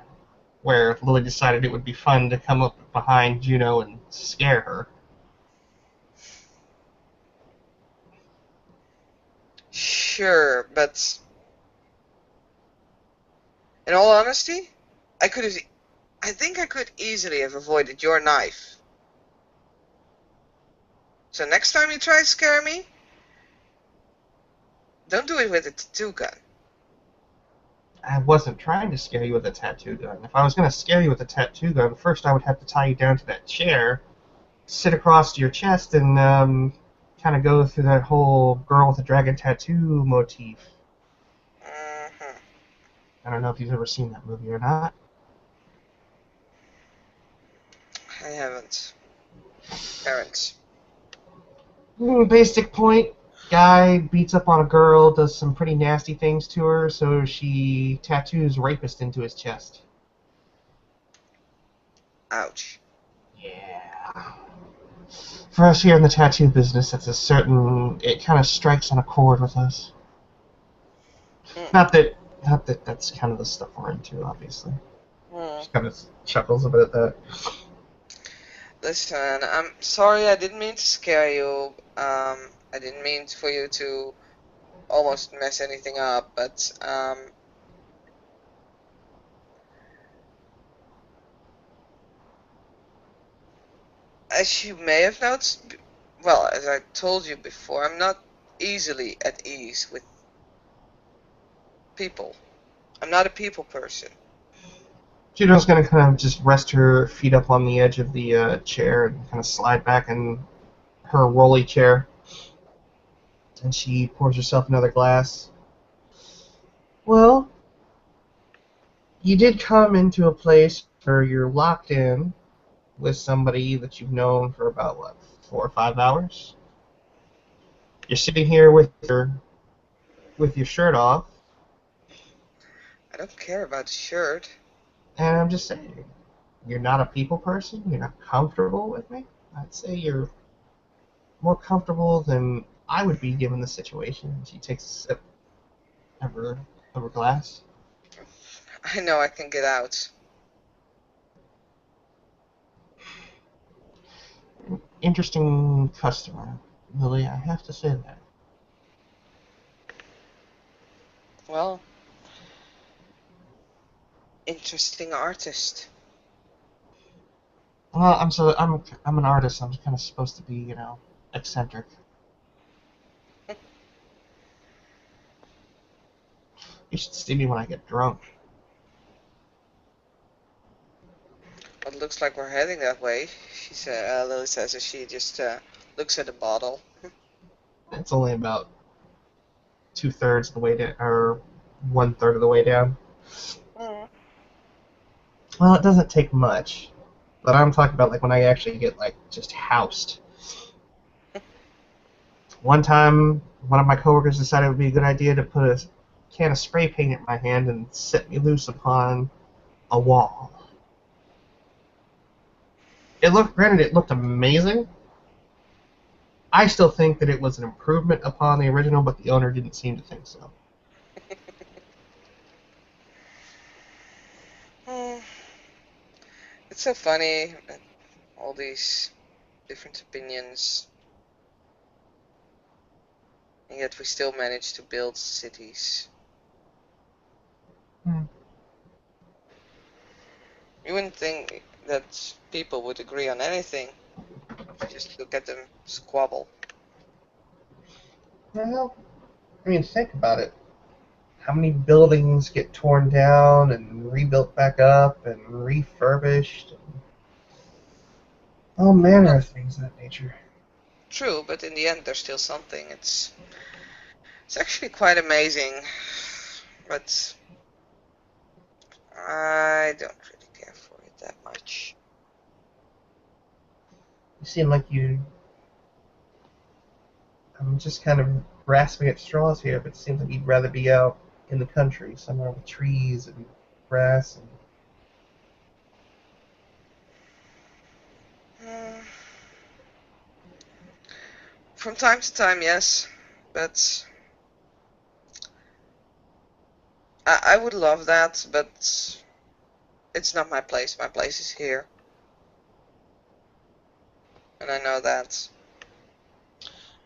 where Lily decided it would be fun to come up behind Juno and scare her. Sure, but in all honesty, I could have. I think I could easily have avoided your knife. So next time you try to scare me, don't do it with a tattoo gun. I wasn't trying to scare you with a tattoo gun. If I was going to scare you with a tattoo gun, first I would have to tie you down to that chair, sit across your chest, and kind of go through that whole girl with a dragon tattoo motif. Mm-hmm. I don't know if you've ever seen that movie or not. I haven't. Parents. Basic point. Guy beats up on a girl, does some pretty nasty things to her, so she tattoos rapist into his chest. Ouch. Yeah. For us here in the tattoo business, it kind of strikes on a chord with us. Mm. Not that that's kind of the stuff we're into, obviously. Mm. She kind of chuckles a bit at that. Listen, I'm sorry, I didn't mean to scare you. I didn't mean for you to almost mess anything up, but as you may have noticed, well, as I told you before, I'm not easily at ease with people. I'm not a people person. Juno's gonna kind of just rest her feet up on the edge of the chair and kind of slide back in her rolly chair. And she pours herself another glass. Well, you did come into a place where you're locked in with somebody that you've known for about, what, 4 or 5 hours? You're sitting here with your shirt off, I don't care about the shirt. and I'm just saying, you're not a people person, you're not comfortable with me. I'd say you're more comfortable than I would be given the situation. She takes a sip of her glass. I know I can get out. Interesting customer, Lily, I have to say that. Well, interesting artist. Well, I'm an artist. I'm kind of supposed to be, eccentric. You should see me when I get drunk. It looks like we're heading that way, she said. Lily says as she just looks at the bottle. It's only about 2/3 of the way down, or 1/3 of the way down. Mm. Well, it doesn't take much, but I'm talking about like when I actually get like just housed. One time, one of my coworkers decided it would be a good idea to put a can of spray paint in my hand and set me loose upon a wall. Granted, it looked amazing. I still think that it was an improvement upon the original, but the owner didn't seem to think so. It's so funny, all these different opinions, and yet we still manage to build cities. Hmm. You wouldn't think that people would agree on anything. Just look at them squabble. Well, I mean, think about it. How many buildings get torn down and rebuilt back up and refurbished? And all manner Well, of things of that nature. true, but in the end, there's still something. It's actually quite amazing, but I don't really care for it that much. You seem like I'm just kind of grasping at straws here, but it seems like you'd rather be out in the country, somewhere with trees and grass and Hmm. From time to time, yes, but I would love that, but it's not my place. My place is here, and I know that.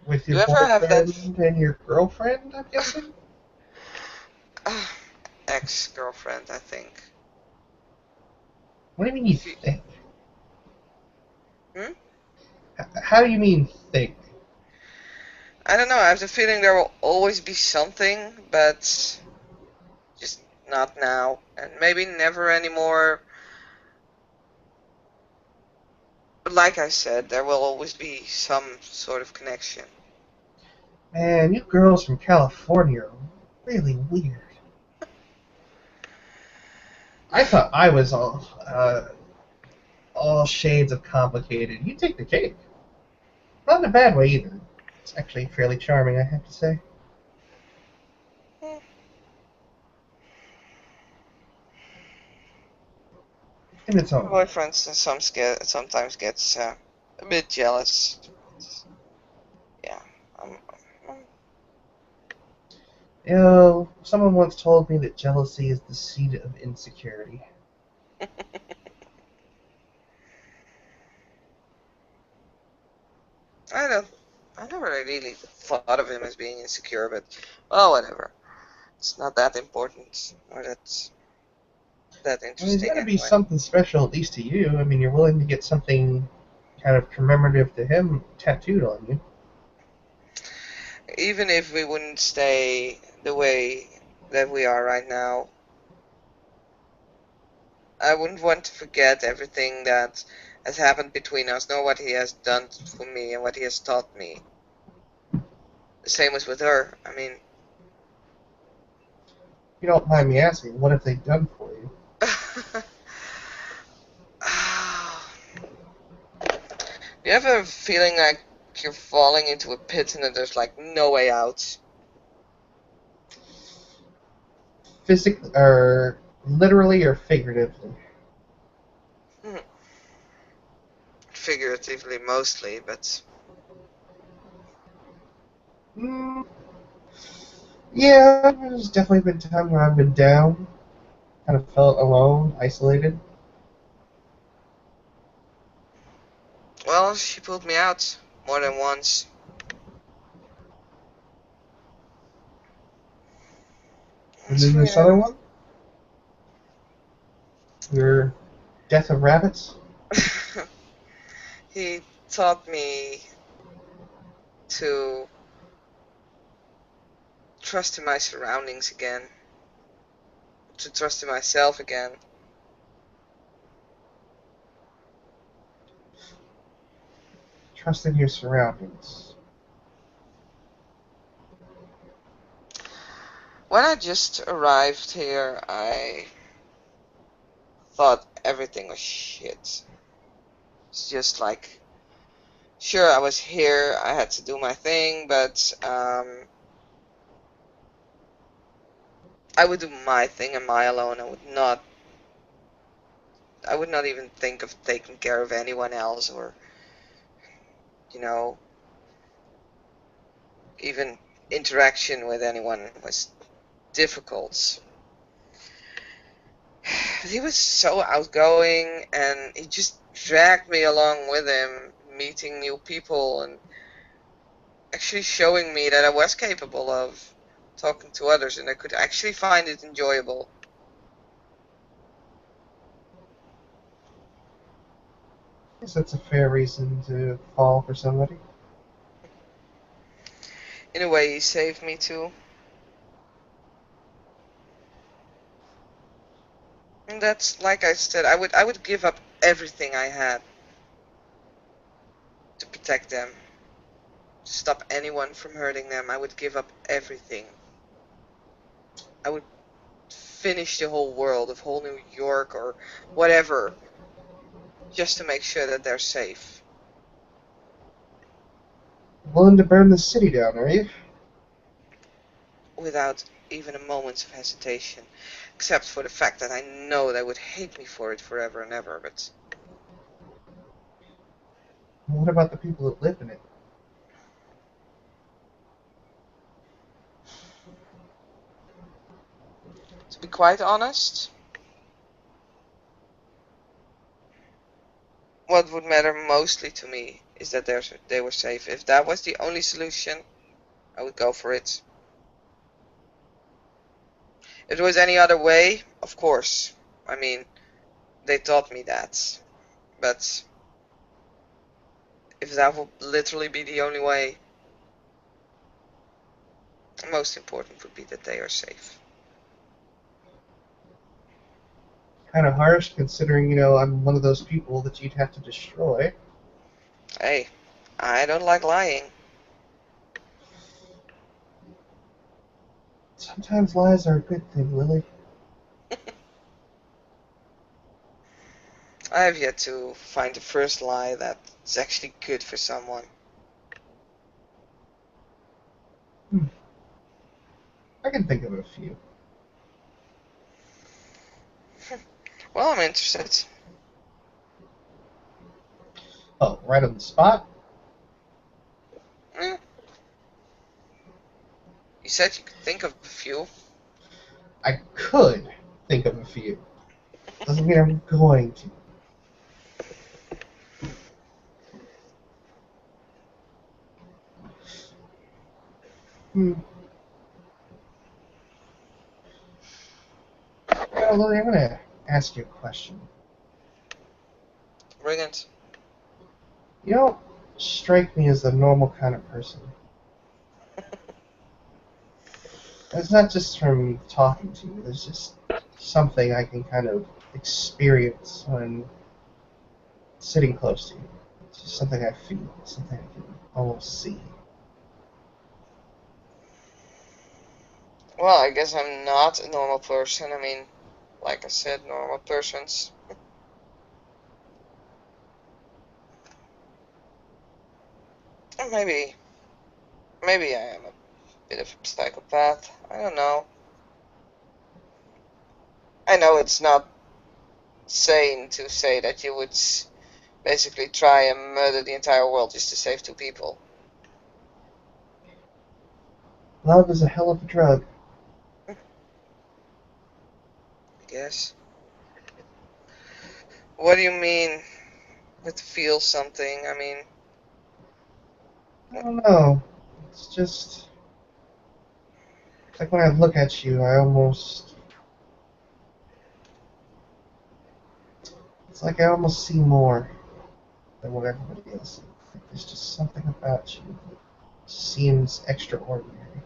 with your You ever have that boyfriend and your girlfriend, I'm guessing? ex-girlfriend, I think. What do you mean you She, think? hmm? How do you mean think? I don't know. I have the feeling there will always be something, but just not now, and maybe never anymore. But like I said, there will always be some sort of connection. Man, you girls from California are really weird. I thought I was all shades of complicated. You take the cake. Not in a bad way either. It's actually fairly charming, I have to say. Hmm. In its My own way. boyfriend sometimes gets a bit jealous. Yeah, I'm Someone once told me that jealousy is the seed of insecurity. I never really thought of him as being insecure, but well, whatever. It's not that important, or that I mean, there's interesting got to be anyway. something special, at least to you. I mean, you're willing to get something kind of commemorative to him tattooed on you. Even if we wouldn't stay the way that we are right now, I wouldn't want to forget everything that has happened between us, nor what he has done for me and what he has taught me. The same as with her. I mean, If you don't mind me asking, what have they done for you? you have a feeling like you're falling into a pit and that there's like no way out? Physically, or literally, or figuratively? Hmm. Figuratively mostly, but Mm, yeah, there's definitely been times where I've been down, kind of felt alone, isolated. well, she pulled me out more than once. And It's then this other one, your death of rabbits. he taught me to trust in my surroundings again, to trust in myself again. Trust in your surroundings. When I just arrived here, I thought everything was shit. It's just like, sure, I was here, I had to do my thing, but I would do my thing and my alone. I would not even think of taking care of anyone else, or, you know, even interaction with anyone was difficult. He was so outgoing, and he just dragged me along with him, meeting new people and actually showing me that I was capable of talking to others and I could actually find it enjoyable. I guess that's a fair reason to fall for somebody. In a way, he saved me too. And that's like I said, I would give up everything I had to protect them, to stop anyone from hurting them. I would give up everything. I would finish the whole world of whole New York or whatever, just to make sure that they're safe. Willing to burn the city down, are you? Without even a moment of hesitation, except for the fact that I know they would hate me for it forever and ever, but What about the people that live in it? to be quite honest, what would matter mostly to me is that they were safe. If that was the only solution, I would go for it. If there was any other way, of course. I mean, they taught me that. But if that would literally be the only way, most important would be that they are safe. Kind of harsh, considering, I'm one of those people that you'd have to destroy. Hey, I don't like lying. Sometimes lies are a good thing, Lily. I have yet to find the first lie that's actually good for someone. Hmm. I can think of a few. Well, I'm interested. Oh, right on the spot? Eh, you said you could think of a few. I could think of a few. Doesn't mean I'm going to. Hmm. Well, Lily, I'm going to ask you a question. Brilliant. You don't strike me as the normal kind of person. It's not just from talking to you. There's just something I can kind of experience when sitting close to you. It's just something I feel, something I can almost see. Well, I guess I'm not a normal person. I mean, like I said, normal persons. Or maybe I am a bit of a psychopath. I don't know. I know it's not sane to say that you would basically try and murder the entire world just to save two people. Love is a hell of a drug. I guess. What do you mean with feel something? I mean, I don't know. It's just like when I look at you, I almost. It's like I almost see more than what everybody else sees. Like there's just something about you that seems extraordinary.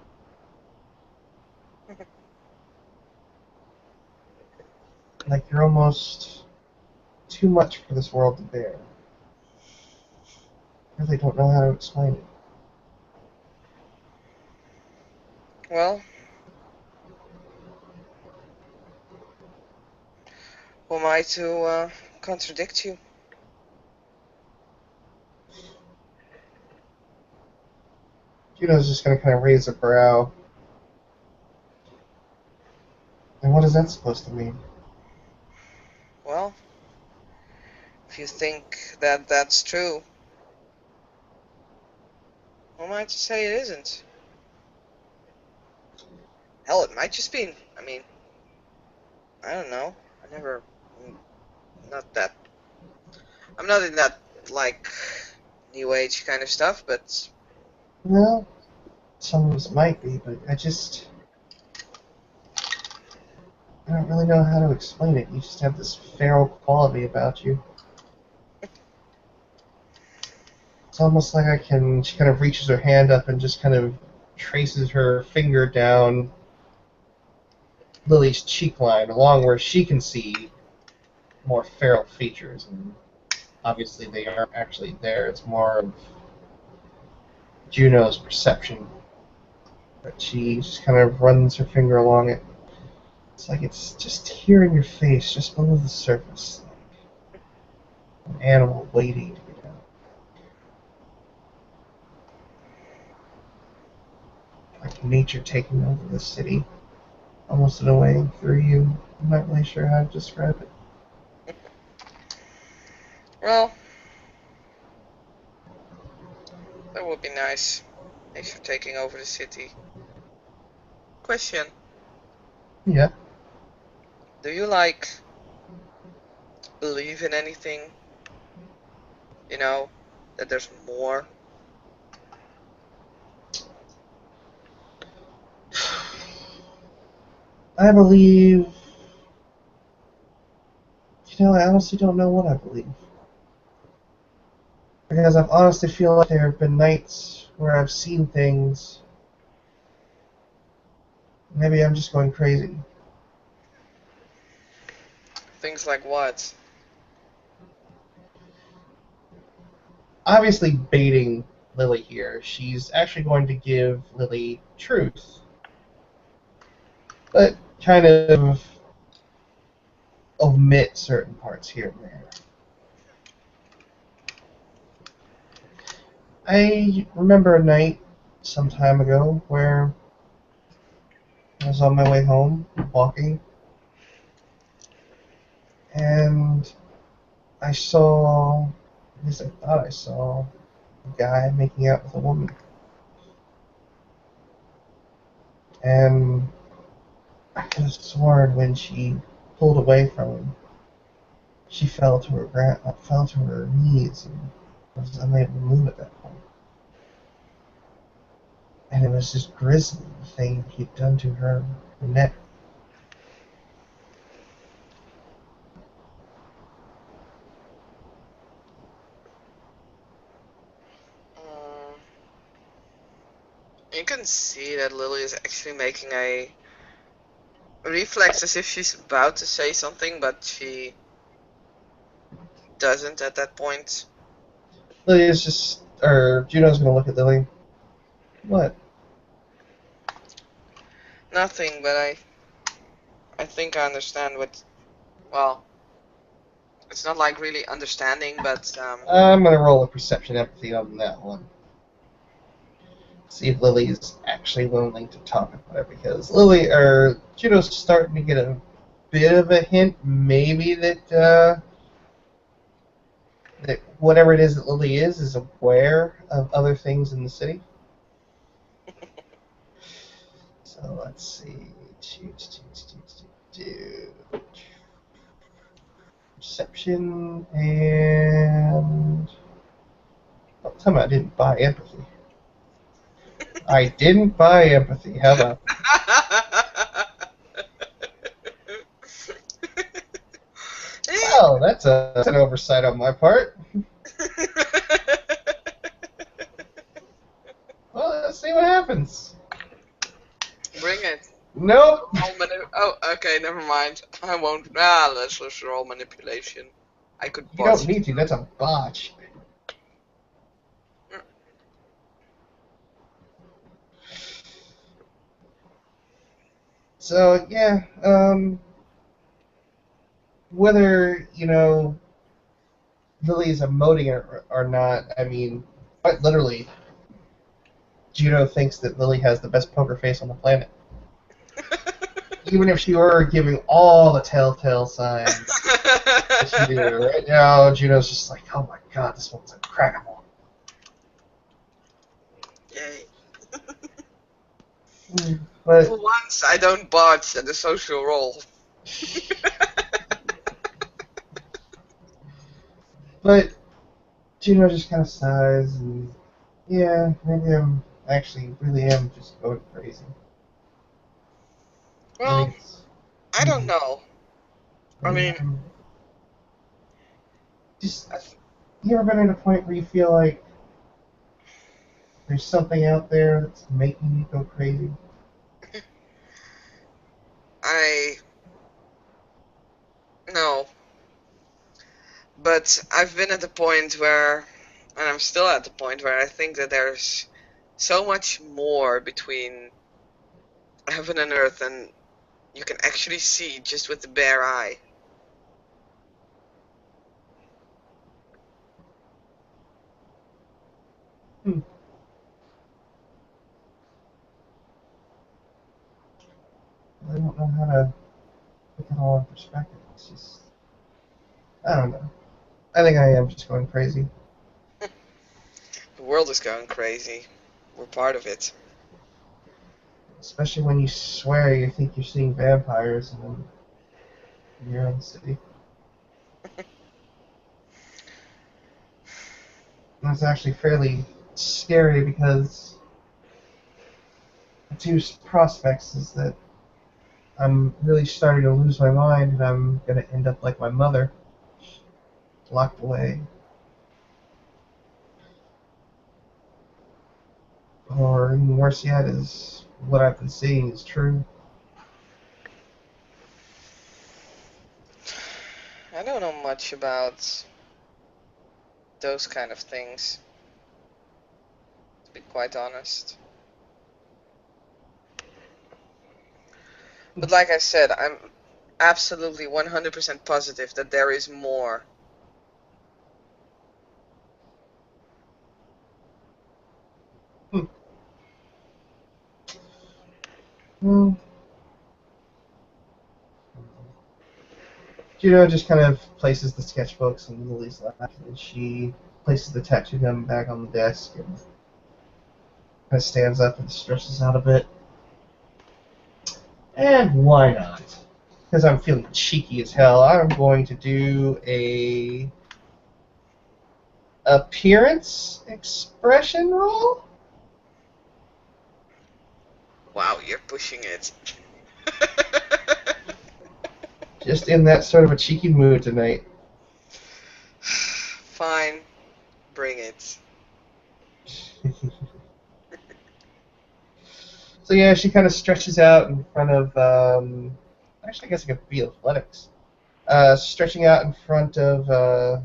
Like you're almost too much for this world to bear. I really don't know how to explain it. well, who am I to contradict you? Juno's just gonna kind of raise a brow. And what is that supposed to mean? Well, if you think that that's true, who am I to say it isn't? Hell, it might just be. I mean, I don't know. I never, mm, not that. I'm not in that like new age kind of stuff, but Well, some of us might be, but I don't really know how to explain it. You just have this feral quality about you. It's almost like she kind of reaches her hand up and just kind of traces her finger down Lily's cheek line, along where she can see more feral features. And obviously, they aren't actually there. It's more of Juno's perception. But she just kind of runs her finger along it. It's like it's just here in your face, just below the surface. Like an animal waiting to get out. Like nature taking over the city, almost in a way, through you. I'm not really sure how to describe it. well, that would be nice if you're taking over the city. Question: Yeah. do you like believe in anything? You know, that there's more? I believe. I honestly don't know what I believe. Because I honestly feel like there have been nights where I've seen things. Maybe I'm just going crazy. Things like what? Obviously, baiting Lily here. She's actually going to give Lily truth, but kind of omit certain parts here and there. I remember a night some time ago where I was on my way home, walking, and I saw, at least I thought I saw, a guy making out with a woman. And I could have sworn when she pulled away from him, she fell to her knees and was unable to move at that point. And it was just grisly, the thing he'd done to her neck. Mm, you can see that Lily is actually making a reflex as if she's about to say something, but she doesn't at that point. Lily is just, or Juno's gonna look at Lily. What? Nothing, but I think I understand what. Well, it's not like really understanding, but I'm gonna roll a perception empathy on that one. See if Lily is actually willing to talk about it, because Lily, or Juno's starting to get a bit of a hint, maybe that whatever it is that Lily is aware of other things in the city. So let's see. Perception and. Oh, tell me I didn't buy empathy. I didn't buy empathy. How about that? Oh, that's an oversight on my part. Well, let's see what happens. Bring it. Nope. Oh, okay, never mind. I won't. Ah, let's just roll manipulation. I could You don't botch need it. to. That's a botch. So yeah, whether Lily's emoting or not, I mean, quite literally, Juno thinks that Lily has the best poker face on the planet. Even if she were giving all the telltale signs that she do, right now, Juno's just like, oh my god, this one's incredible. Yay. But For once, I don't botch at the social roll. but Juno just kind of sighs and yeah, maybe I'm actually really am just going crazy. Maybe Well, it's I don't know. I maybe mean, I'm just. You ever been at a point where you feel like there's something out there that's making you go crazy? I no. But I've been at the point where, and I'm still at the point where I think that there's so much more between heaven and earth than you can actually see just with the bare eye. Hmm. I don't know how to put that all in perspective. It's just, I don't know. I think I am just going crazy. The world is going crazy. We're part of it. Especially when you swear you think you're seeing vampires and then you're in the city. And it's actually fairly scary because the two prospects is that I'm really starting to lose my mind and I'm going to end up like my mother, locked away. Or even worse yet, is what I've been seeing is true. I don't know much about those kind of things, to be quite honest. But like I said, I'm absolutely 100% positive that there is more. Hmm. Well, Juno just kind of places the sketchbooks in Lily's lap, and she places the tattoo gun back on the desk and kind of stands up and stretches out a bit. And why not? Because I'm feeling cheeky as hell, I'm going to do a appearance expression roll. Wow, you're pushing it. Just in that sort of a cheeky mood tonight. Fine, bring it. So yeah, she kind of stretches out in front of. Actually, I guess it could be athletics. Stretching out in front of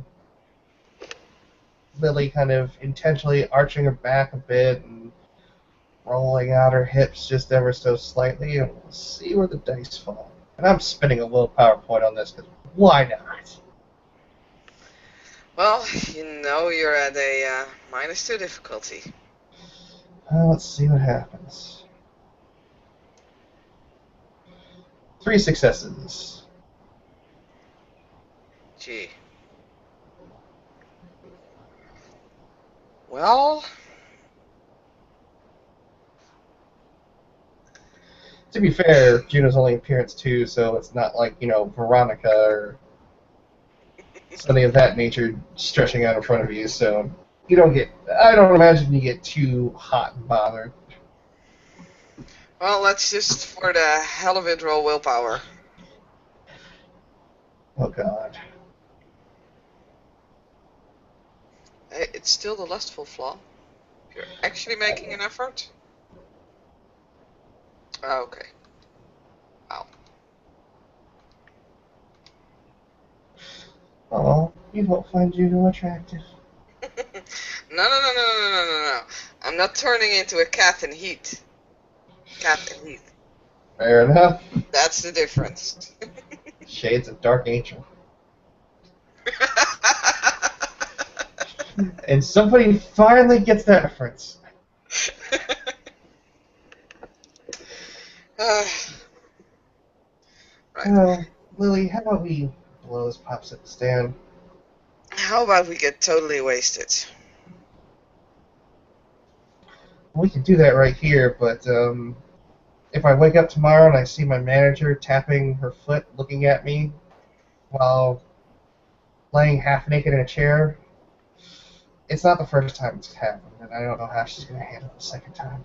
Lily, kind of intentionally arching her back a bit and rolling out her hips just ever so slightly, and we'll see where the dice fall. And I'm spinning a little PowerPoint on this because why not? Well, you know you're at a -2 difficulty. Let's see what happens. 3 successes. Gee. Well, To be fair, Juno's only appearance 2, so it's not like, Veronica or something of that nature stretching out in front of you, so I don't imagine you get too hot and bothered. well, let's just for the hell of it roll willpower. Oh god. It's still the lustful flaw. If you're actually making an effort. Oh, okay. Wow. Oh, you don't find Juno attractive. No, no, no, no, no, no, no, no. I'm not turning into a cat in heat. Cat in heat. Fair enough. That's the difference. Shades of Dark Angel. And somebody finally gets that reference. Right. Lily, how about we blow those pops at the stand? How about we get totally wasted? We can do that right here, but if I wake up tomorrow and I see my manager tapping her foot, looking at me while laying half naked in a chair, it's not the first time it's happened, and I don't know how she's going to handle it the second time.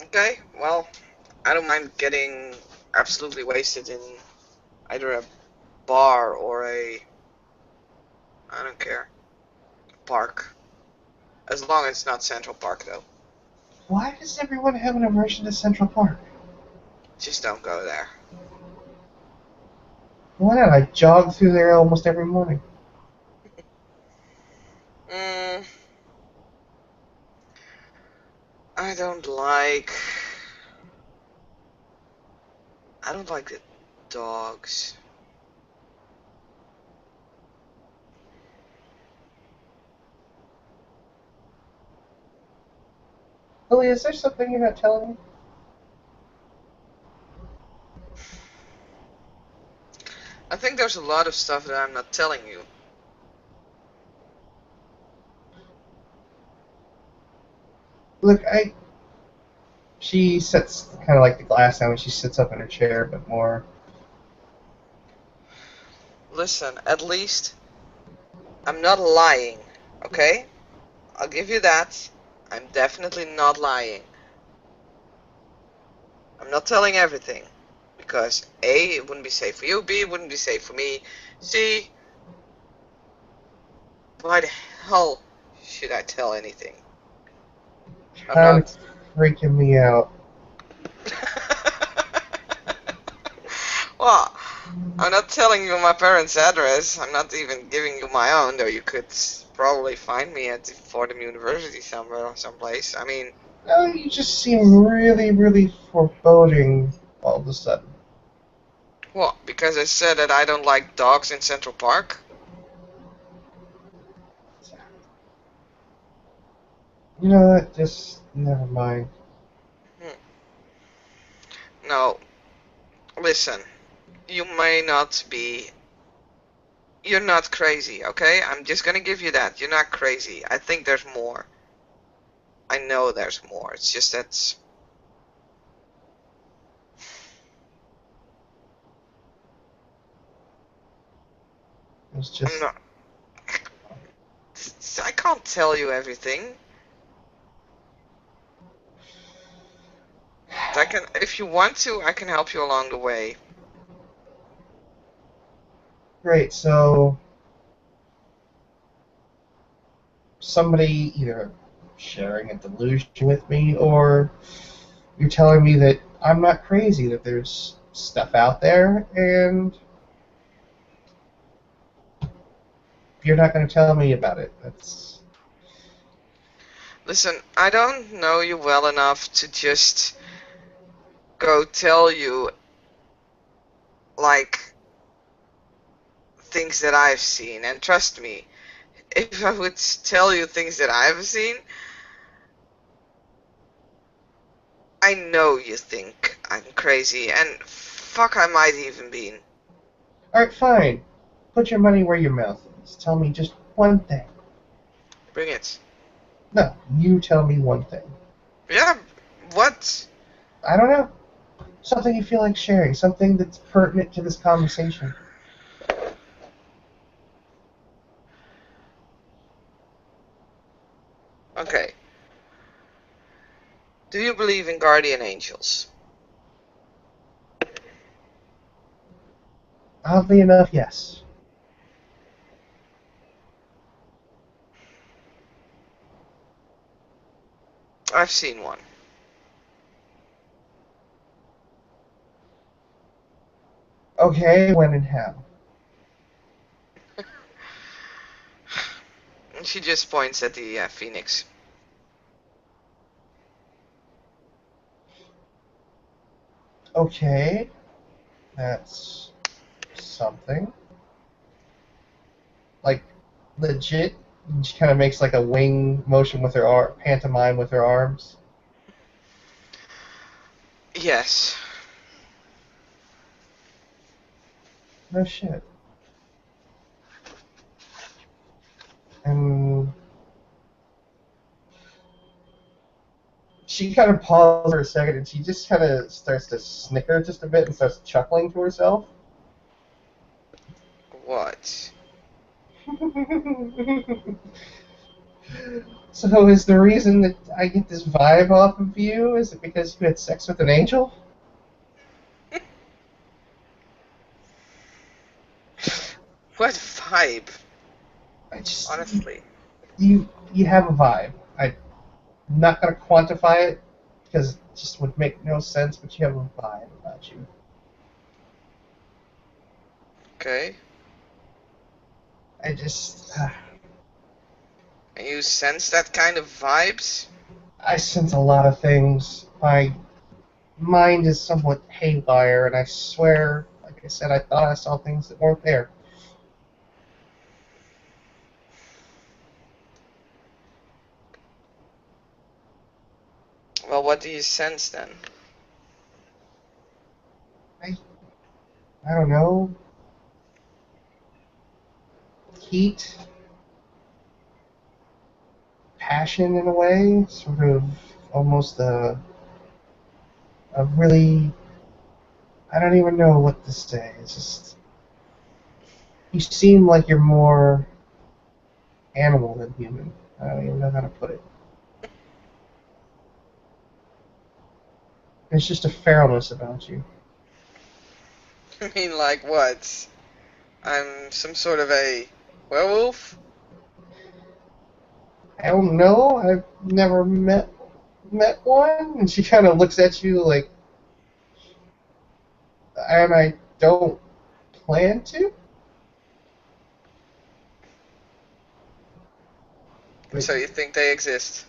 Okay, well, I don't mind getting absolutely wasted in either a bar or I don't care, park. As long as it's not Central Park, though. Why does everyone have an aversion to Central Park? Just don't go there. Why not? I jog through there almost every morning. Mm, I don't like... I don't like the dogs. Lily, is there something you're not telling me? I think there's a lot of stuff that I'm not telling you. Look, She sets kind of like the glass down when she sits up in her chair a bit more. Listen, at least I'm not lying, okay? I'll give you that. I'm definitely not lying. I'm not telling everything. Because A, it wouldn't be safe for you. B, it wouldn't be safe for me. C, why the hell should I tell anything? I'm Kind not... of freaking me out. Well, I'm not telling you my parents' address. I'm not even giving you my own, though you could probably find me at Fordham University somewhere or someplace. I mean... Oh, you just seem really, really foreboding all of a sudden. What? Because I said that I don't like dogs in Central Park? You know what? Just never mind. No. Listen. You may not be... You're not crazy, okay? I'm just gonna give you that. You're not crazy. I think there's more. I know there's more. It's just that... It's I'm just not... I can't tell you everything. if you want to, I can help you along the way. Great, so somebody either sharing a delusion with me, or you're telling me that I'm not crazy, that there's stuff out there, and you're not going to tell me about it. That's... Listen, I don't know you well enough to just go tell you, like, things that I've seen. And trust me, if I would tell you things that I've seen, I know you think I'm crazy, and fuck, I might even be. Alright, fine. Put your money where your mouth is. Tell me just one thing. Bring it. No, you tell me one thing. Yeah, what? I don't know. Something you feel like sharing. Something that's pertinent to this conversation. Okay. Do you believe in guardian angels? Oddly enough, yes. I've seen one. Okay, when and how? And she just points at the phoenix. Okay, that's something. Like, legit. She kind of makes like a wing motion with her arm, pantomime with her arms. Yes. No shit. And she kind of pauses for a second, and she just kind of starts to snicker just a bit and starts chuckling to herself. What? So is the reason that I get this vibe off of you, is it because you had sex with an angel? What vibe? I just... Honestly. You have a vibe. I'm not going to quantify it because it just would make no sense, but you have a vibe about you. Okay. I just... And you sense that kind of vibes? I sense a lot of things. My mind is somewhat haywire, and I swear, like I said, I thought I saw things that weren't there. Well, what do you sense then? I, I don't know. Heat, passion in a way, sort of almost a really... I don't even know what to say. It's just... You seem like you're more animal than human. I don't even know how to put it. There's just a feralness about you. I mean, like what? I'm some sort of a werewolf? I don't know. I've never met one, and she kind of looks at you like, and I don't plan to. But, So you think they exist?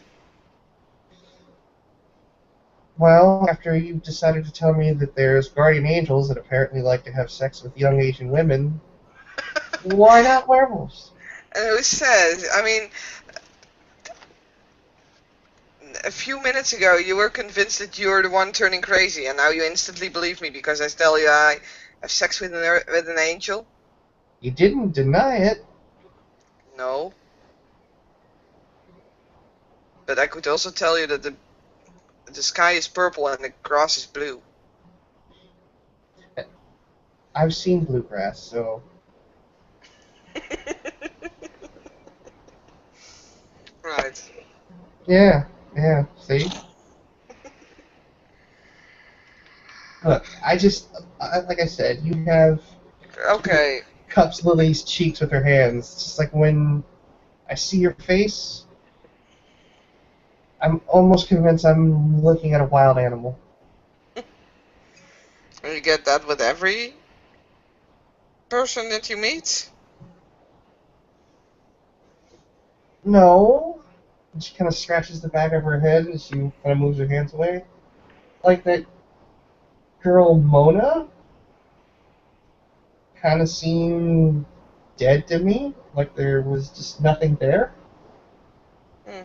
well, after you decided to tell me that there's guardian angels that apparently like to have sex with young Asian women, why not werewolves? And who says? I mean, a few minutes ago you were convinced that you were the one turning crazy, and now you instantly believe me because I tell you I have sex with an angel? You didn't deny it. No. But I could also tell you that the sky is purple and the grass is blue. I've seen bluegrass, so Right. yeah, yeah. See, Look, like I said, you have Okay. cups Lily's cheeks with her hands. It's just like when I see your face, I'm almost convinced I'm looking at a wild animal. And you get that with every person that you meet? No. And she kind of scratches the back of her head and she kind of moves her hands away. Like that girl Mona kind of seemed dead to me. Like there was just nothing there. Hmm.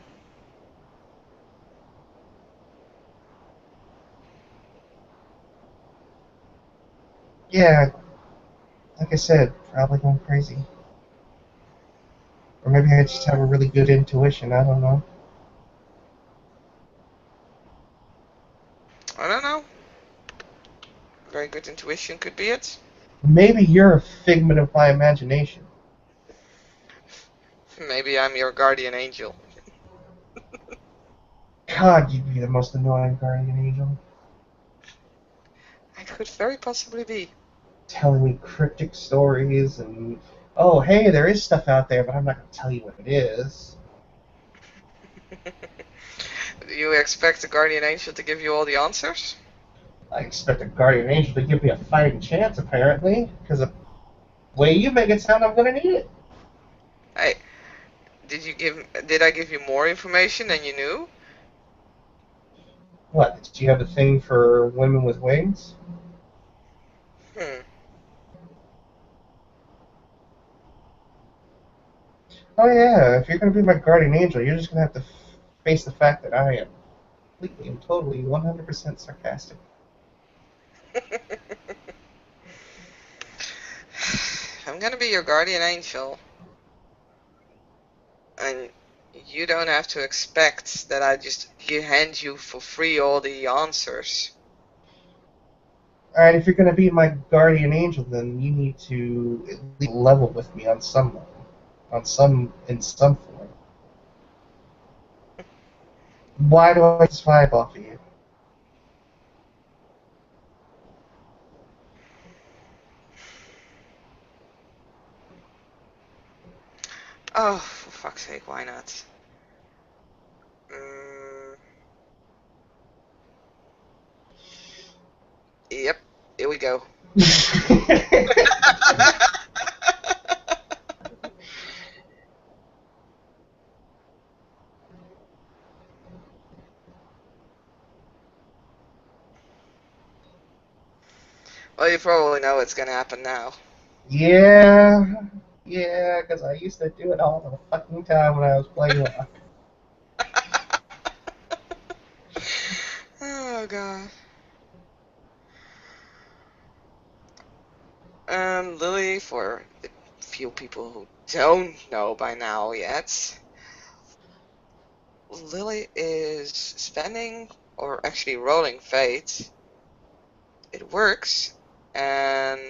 Yeah, like I said, probably going crazy. Or maybe I just have a really good intuition. I don't know. I don't know. Very good intuition could be it. Maybe you're a figment of my imagination. Maybe I'm your guardian angel. God, you'd be the most annoying guardian angel. I could very possibly be. Telling me cryptic stories and, oh, hey, there is stuff out there, but I'm not going to tell you what it is. Do you expect the guardian angel to give you all the answers? I expect a guardian angel to give me a fighting chance, apparently, because the way you make it sound, I'm going to need it. Hey, did I give you more information than you knew? What, do you have a thing for women with wings? Hmm. Oh, yeah, if you're going to be my guardian angel, you're just going to have to face the fact that I am completely and totally 100% sarcastic. I'm gonna be your guardian angel, and you don't have to expect that I just hand you for free all the answers. Alright, if you're going to be my guardian angel, then you need to at least level with me on some level. In some form. Why do I get this vibe off of you? Oh, for fuck's sake, why not? Mm, yep, here we go. Well, you probably know what's gonna happen now. Yeah, yeah, because I used to do it all the fucking time when I was playing rock. Oh god. Lily, for the few people who don't know by now yet, Lily is spending, or actually rolling fate. It works, and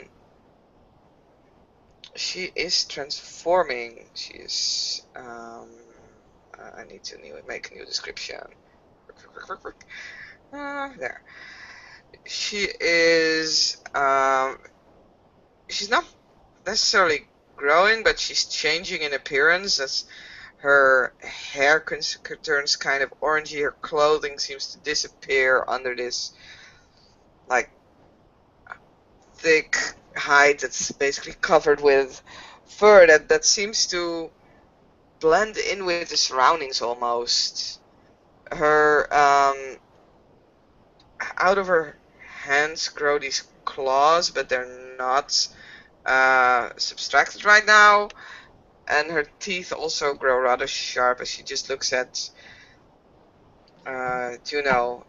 she is transforming. She is. I need to make a new description. There. She is. She's not necessarily growing, but she's changing in appearance. As her hair turns kind of orangey, her clothing seems to disappear under this like thick hide that's basically covered with fur that seems to blend in with the surroundings almost. Her out of her hands grow these claws, but they're not subtracted right now. And her teeth also grow rather sharp as she just looks at Juno.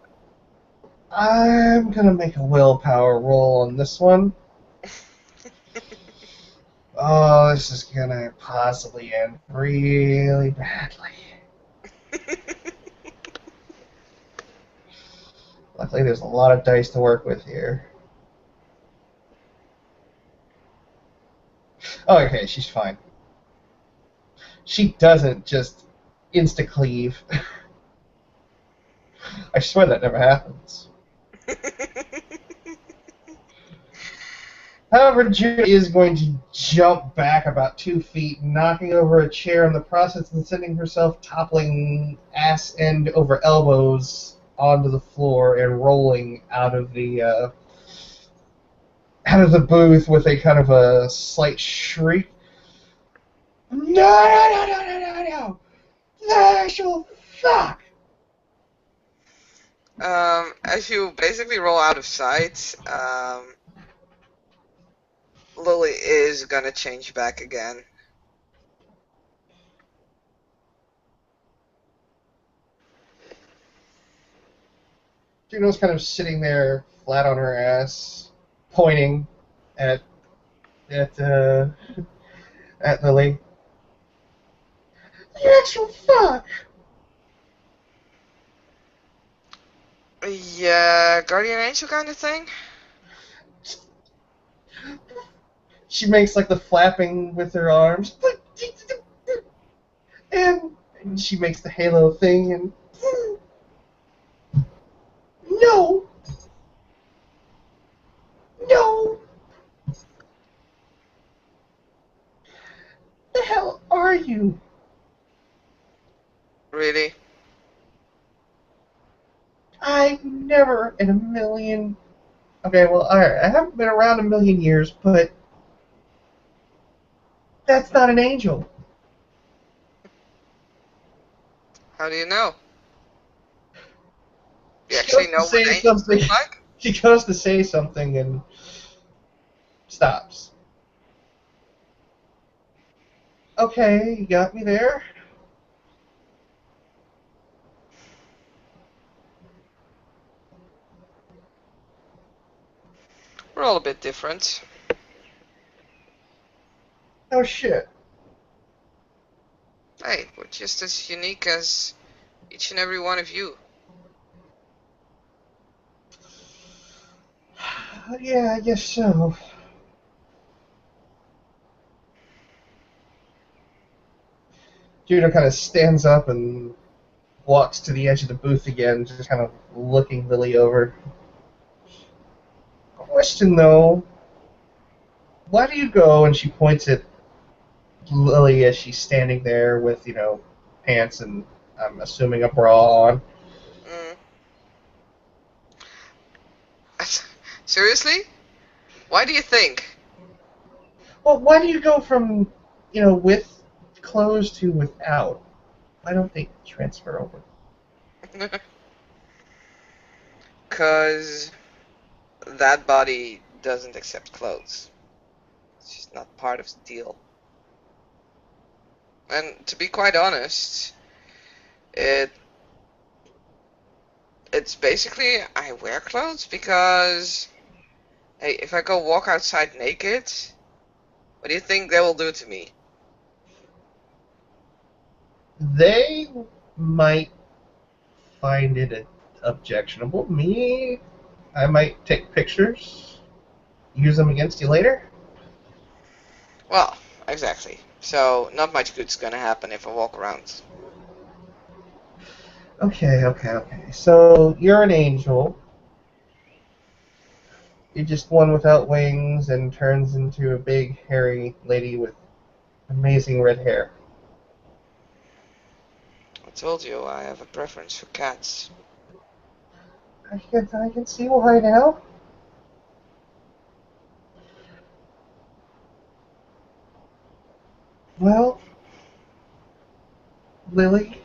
I'm gonna make a willpower roll on this one. Oh, this is gonna possibly end really badly. Luckily, there's a lot of dice to work with here. Oh, okay, she's fine. She doesn't just insta-cleave. I swear that never happens. However, Juno is going to jump back about 2 feet, knocking over a chair in the process and sending herself toppling ass end over elbows onto the floor and rolling out of the booth with a kind of a slight shriek. No, no, no, no, no, no, no! The actual fuck! As you basically roll out of sight, Lily is gonna change back again. Juno's kind of sitting there, flat on her ass, pointing at at uh, at Lily. The actual fuck! Yeah, guardian angel kind of thing. She makes like the flapping with her arms, and she makes the halo thing, and no, no, the hell are you? Really? I never in a million. Okay, well, alright, I haven't been around a million years, but that's not an angel. How do you know? Do you She actually goes to know what say angels something. look like? She goes to say something and stops. Okay, you got me there. We're all a bit different. Oh shit. Hey, we're just as unique as each and every one of you. Yeah, I guess so. Juno kind of stands up and walks to the edge of the booth again, just kind of looking Lily over. Question though, why do you go? And she points at Lily as she's standing there with, pants and I'm assuming a bra on. Mm. Seriously? Why do you think? Well, why do you go from, with clothes to without? Why don't they transfer over? 'Cause that body doesn't accept clothes. It's just not part of the deal. And to be quite honest, it it's basically I wear clothes because hey, if I go walk outside naked, what do you think they will do to me? They might find it objectionable. Me, I might take pictures, use them against you later. Well, exactly. So not much good's gonna happen if I walk around. Okay, okay, okay. So you're an angel. You're just one without wings and turns into a big, hairy lady with amazing red hair. I told you I have a preference for cats. I can see why now. Well, Lily,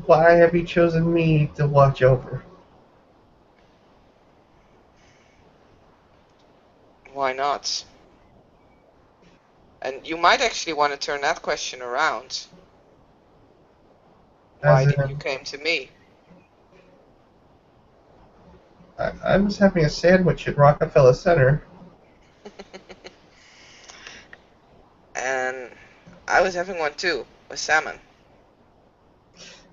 why have you chosen me to watch over? Why not? And you might actually want to turn that question around. As Why did you in, came to me? I was having a sandwich at Rockefeller Center. And I was having one too, with salmon.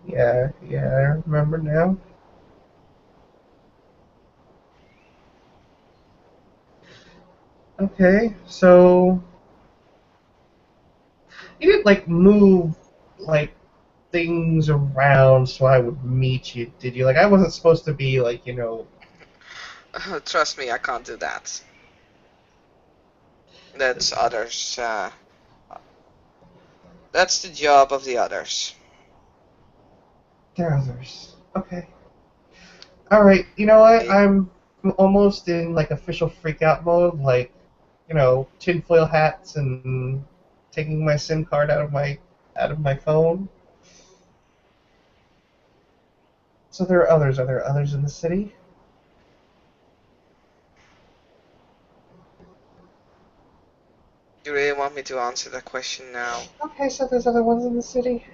Yeah, yeah, I remember now. Okay, so you didn't like move like things around so I would meet you, did you? Like I wasn't supposed to be like, Trust me, I can't do that. That's others. That's the job of the others. There are others. Okay. All right. You know what? Y- I'm almost in like official freak out mode. Like, tinfoil hats and taking my SIM card out of my phone. So there are others. Are there others in the city? You really want me to answer that question now? Okay, so there's other ones in the city.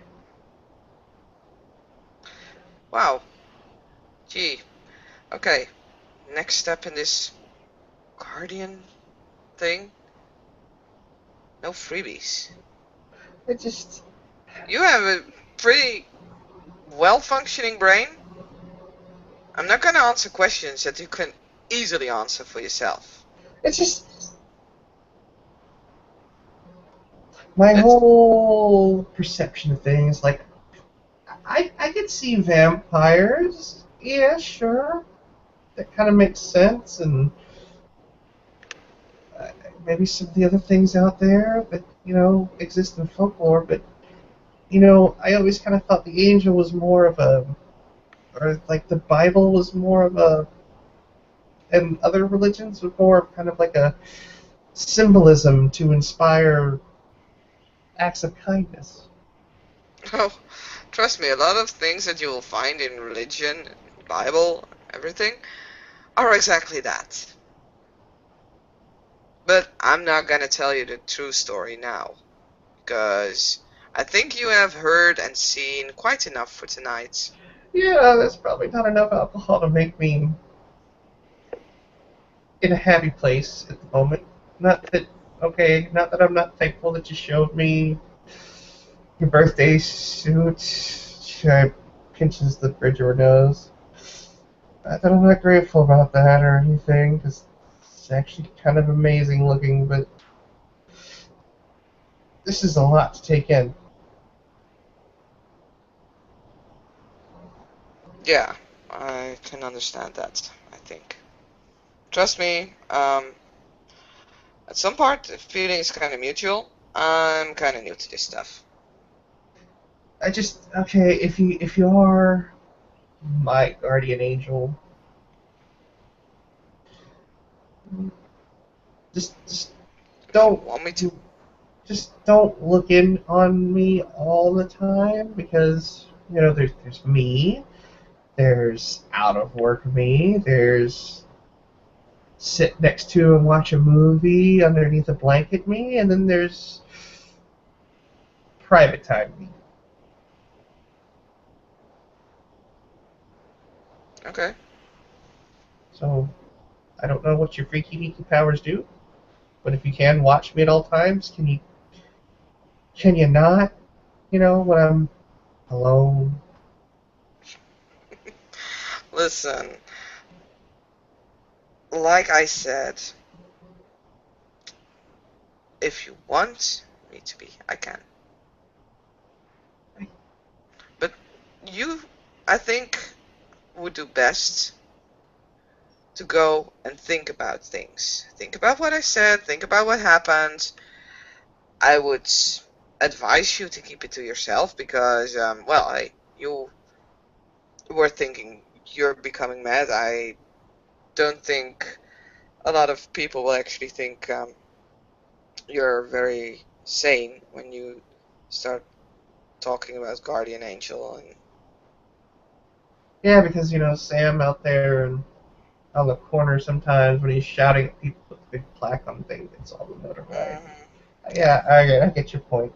Wow. Gee. Okay. Next step in this Guardian thing? No freebies. It just, You have a pretty well-functioning brain. I'm not gonna answer questions that you can easily answer for yourself. it's just my It's whole perception of things. Like, I could see vampires. Yeah, sure, that kind of makes sense, and uh, maybe some of the other things out there that exist in folklore. But I always kind of thought the angel was more of a, or like the Bible was more of a, and other religions was more of kind of like a symbolism to inspire acts of kindness. oh, trust me, a lot of things that you will find in religion, Bible, everything are exactly that. But I'm not gonna tell you the true story now, because I think you have heard and seen quite enough for tonight. Yeah, there's probably not enough alcohol to make me in a happy place at the moment. Not that, okay, not that I'm not thankful that you showed me your birthday suit. She pinches the bridge of her nose. Not that I'm not grateful about that or anything, because it's actually kind of amazing looking, but this is a lot to take in. Yeah, I can understand that, I think. Trust me, at some part the feeling is kind of mutual. I'm kind of new to this stuff. Okay, if you are my guardian angel, just If you don't want me to. just don't look in on me all the time, because there's me, there's out of work me, there's sit next to and watch a movie underneath a blanket me, and then there's private time me. Okay. So I don't know what your freaky deaky powers do, but if you can watch me at all times, can you not? When I'm alone. Listen, like I said, if you want me to be, I can. But you, I think, would do best to go and think about things. Think about what I said, think about what happened. I would advise you to keep it to yourself because, well, you were thinking you're becoming mad. I don't think a lot of people will actually think you're very sane when you start talking about guardian angel and Yeah, because Sam out there and on the corner sometimes when he's shouting at people with the big plaque on thing gets all the notoriety. yeah. Yeah, I get your point.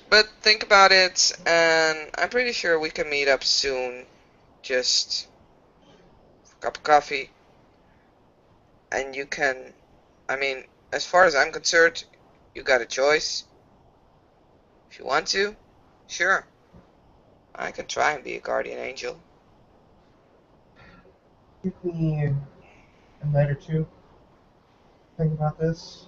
But think about it, and I'm pretty sure we can meet up soon. Just for a cup of coffee, and you can. I mean, as far as I'm concerned, you got a choice. If you want to, sure, I can try and be a guardian angel. Give me a night or two. Think about this.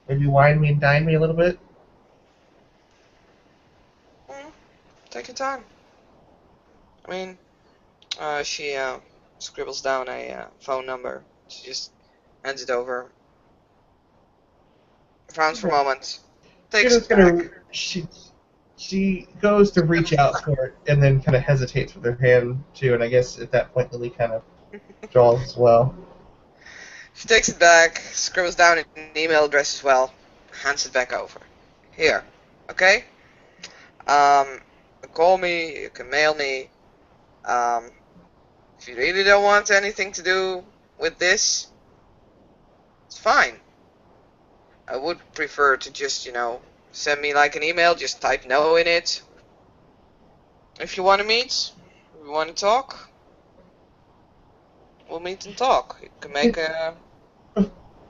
Maybe wine me and dine me a little bit. Mm, take your time. I mean, she scribbles down a phone number. She just Hands it over. Frowns for a Yeah. moment. Takes Juno's it back. gonna she goes to reach out for it and then kind of hesitates with her hand too, and I guess at that point Lily kind of draws as well. She takes it back, scribbles down an email address as well, hands it back over. Here, okay? Um, call me, you can mail me. Um, if you really don't want anything to do with this, it's fine. I would prefer to just, send me like an email, just type no in it. If you want to meet, if you want to talk, we'll meet and talk. You can make a...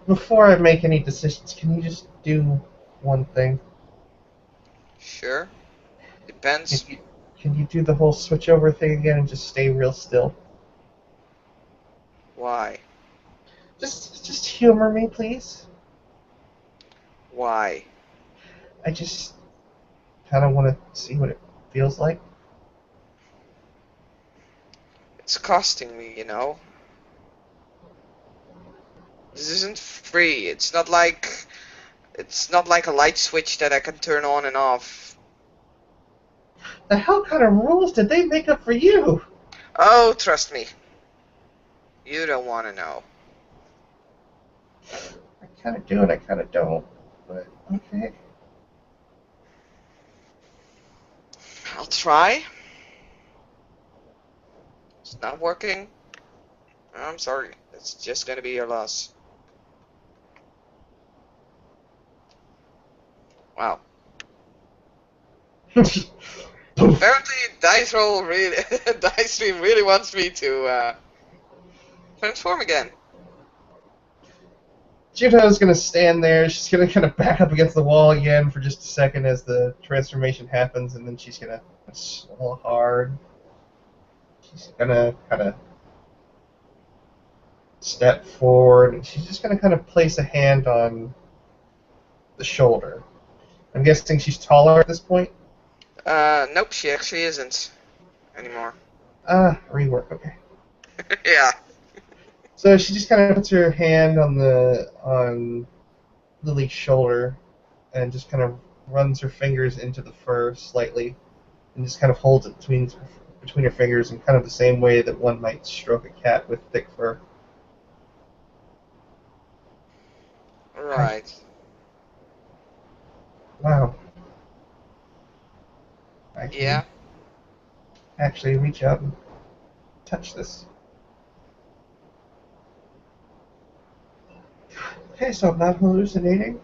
Before I make any decisions, can you just do one thing? Sure, Can depends. you, can you do the whole switch over thing again and just stay real still? Why? Just humor me, please. Why? I just kind of want to see what it feels like. It's costing me. This isn't free. It's not like a light switch that I can turn on and off. The hell kind of rules did they make up for you? Oh, trust me. You don't want to know. I kind of do and I kind of don't. But okay. I'll try. It's not working. I'm sorry. It's just gonna be your loss. Wow. Apparently, Dice Stream really wants me to transform again. Juno's gonna stand there. She's gonna kind of back up against the wall again for just a second as the transformation happens, and then she's gonna swallow hard. She's gonna kind of step forward, and she's just gonna kind of place a hand on the shoulder. I'm guessing she's taller at this point. Nope, she actually isn't anymore. Rework. Okay. Yeah. So she just kind of puts her hand on Lily's shoulder, and just kind of runs her fingers into the fur slightly, and just kind of holds it between her fingers in kind of the same way that one might stroke a cat with thick fur. Right. Wow. I can Yeah. actually reach out and touch this. Okay, so I'm not hallucinating.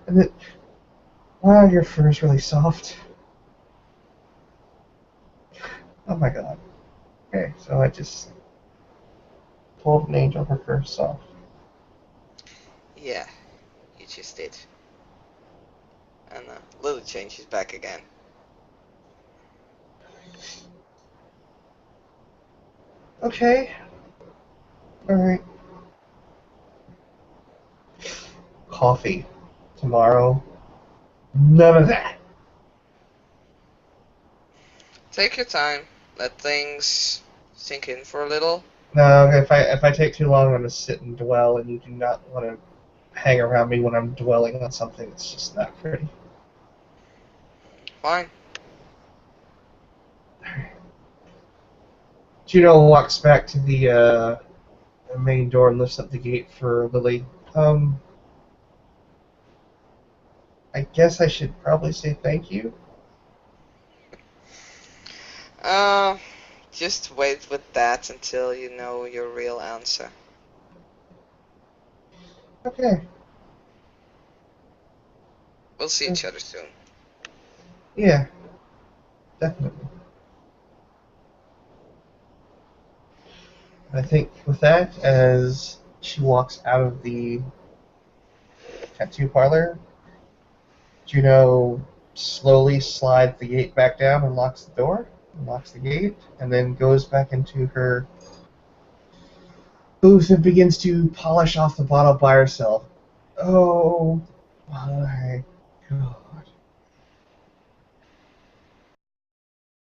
And it, wow, your fur is really soft. Oh my god. Okay, so I just pulled an angel, her fur is soft. Yeah. You just did. And Lily changes back again. Okay. Alright. Coffee. Tomorrow. None of that. Take your time. Let things sink in for a little. No, if I take too long, I'm gonna sit and dwell, and you do not want to hang around me when I'm dwelling on something that's just not pretty. Fine. Juno walks back to the main door and lifts up the gate for Lily. I guess I should probably say thank you. Uh, just wait with that until you know your real answer. Okay. We'll see each other soon. Yeah, definitely. I think with that, as she walks out of the tattoo parlor, Juno slowly slides the gate back down and locks the door, and locks the gate, and then goes back into her booth and begins to polish off the bottle by herself. Oh my god.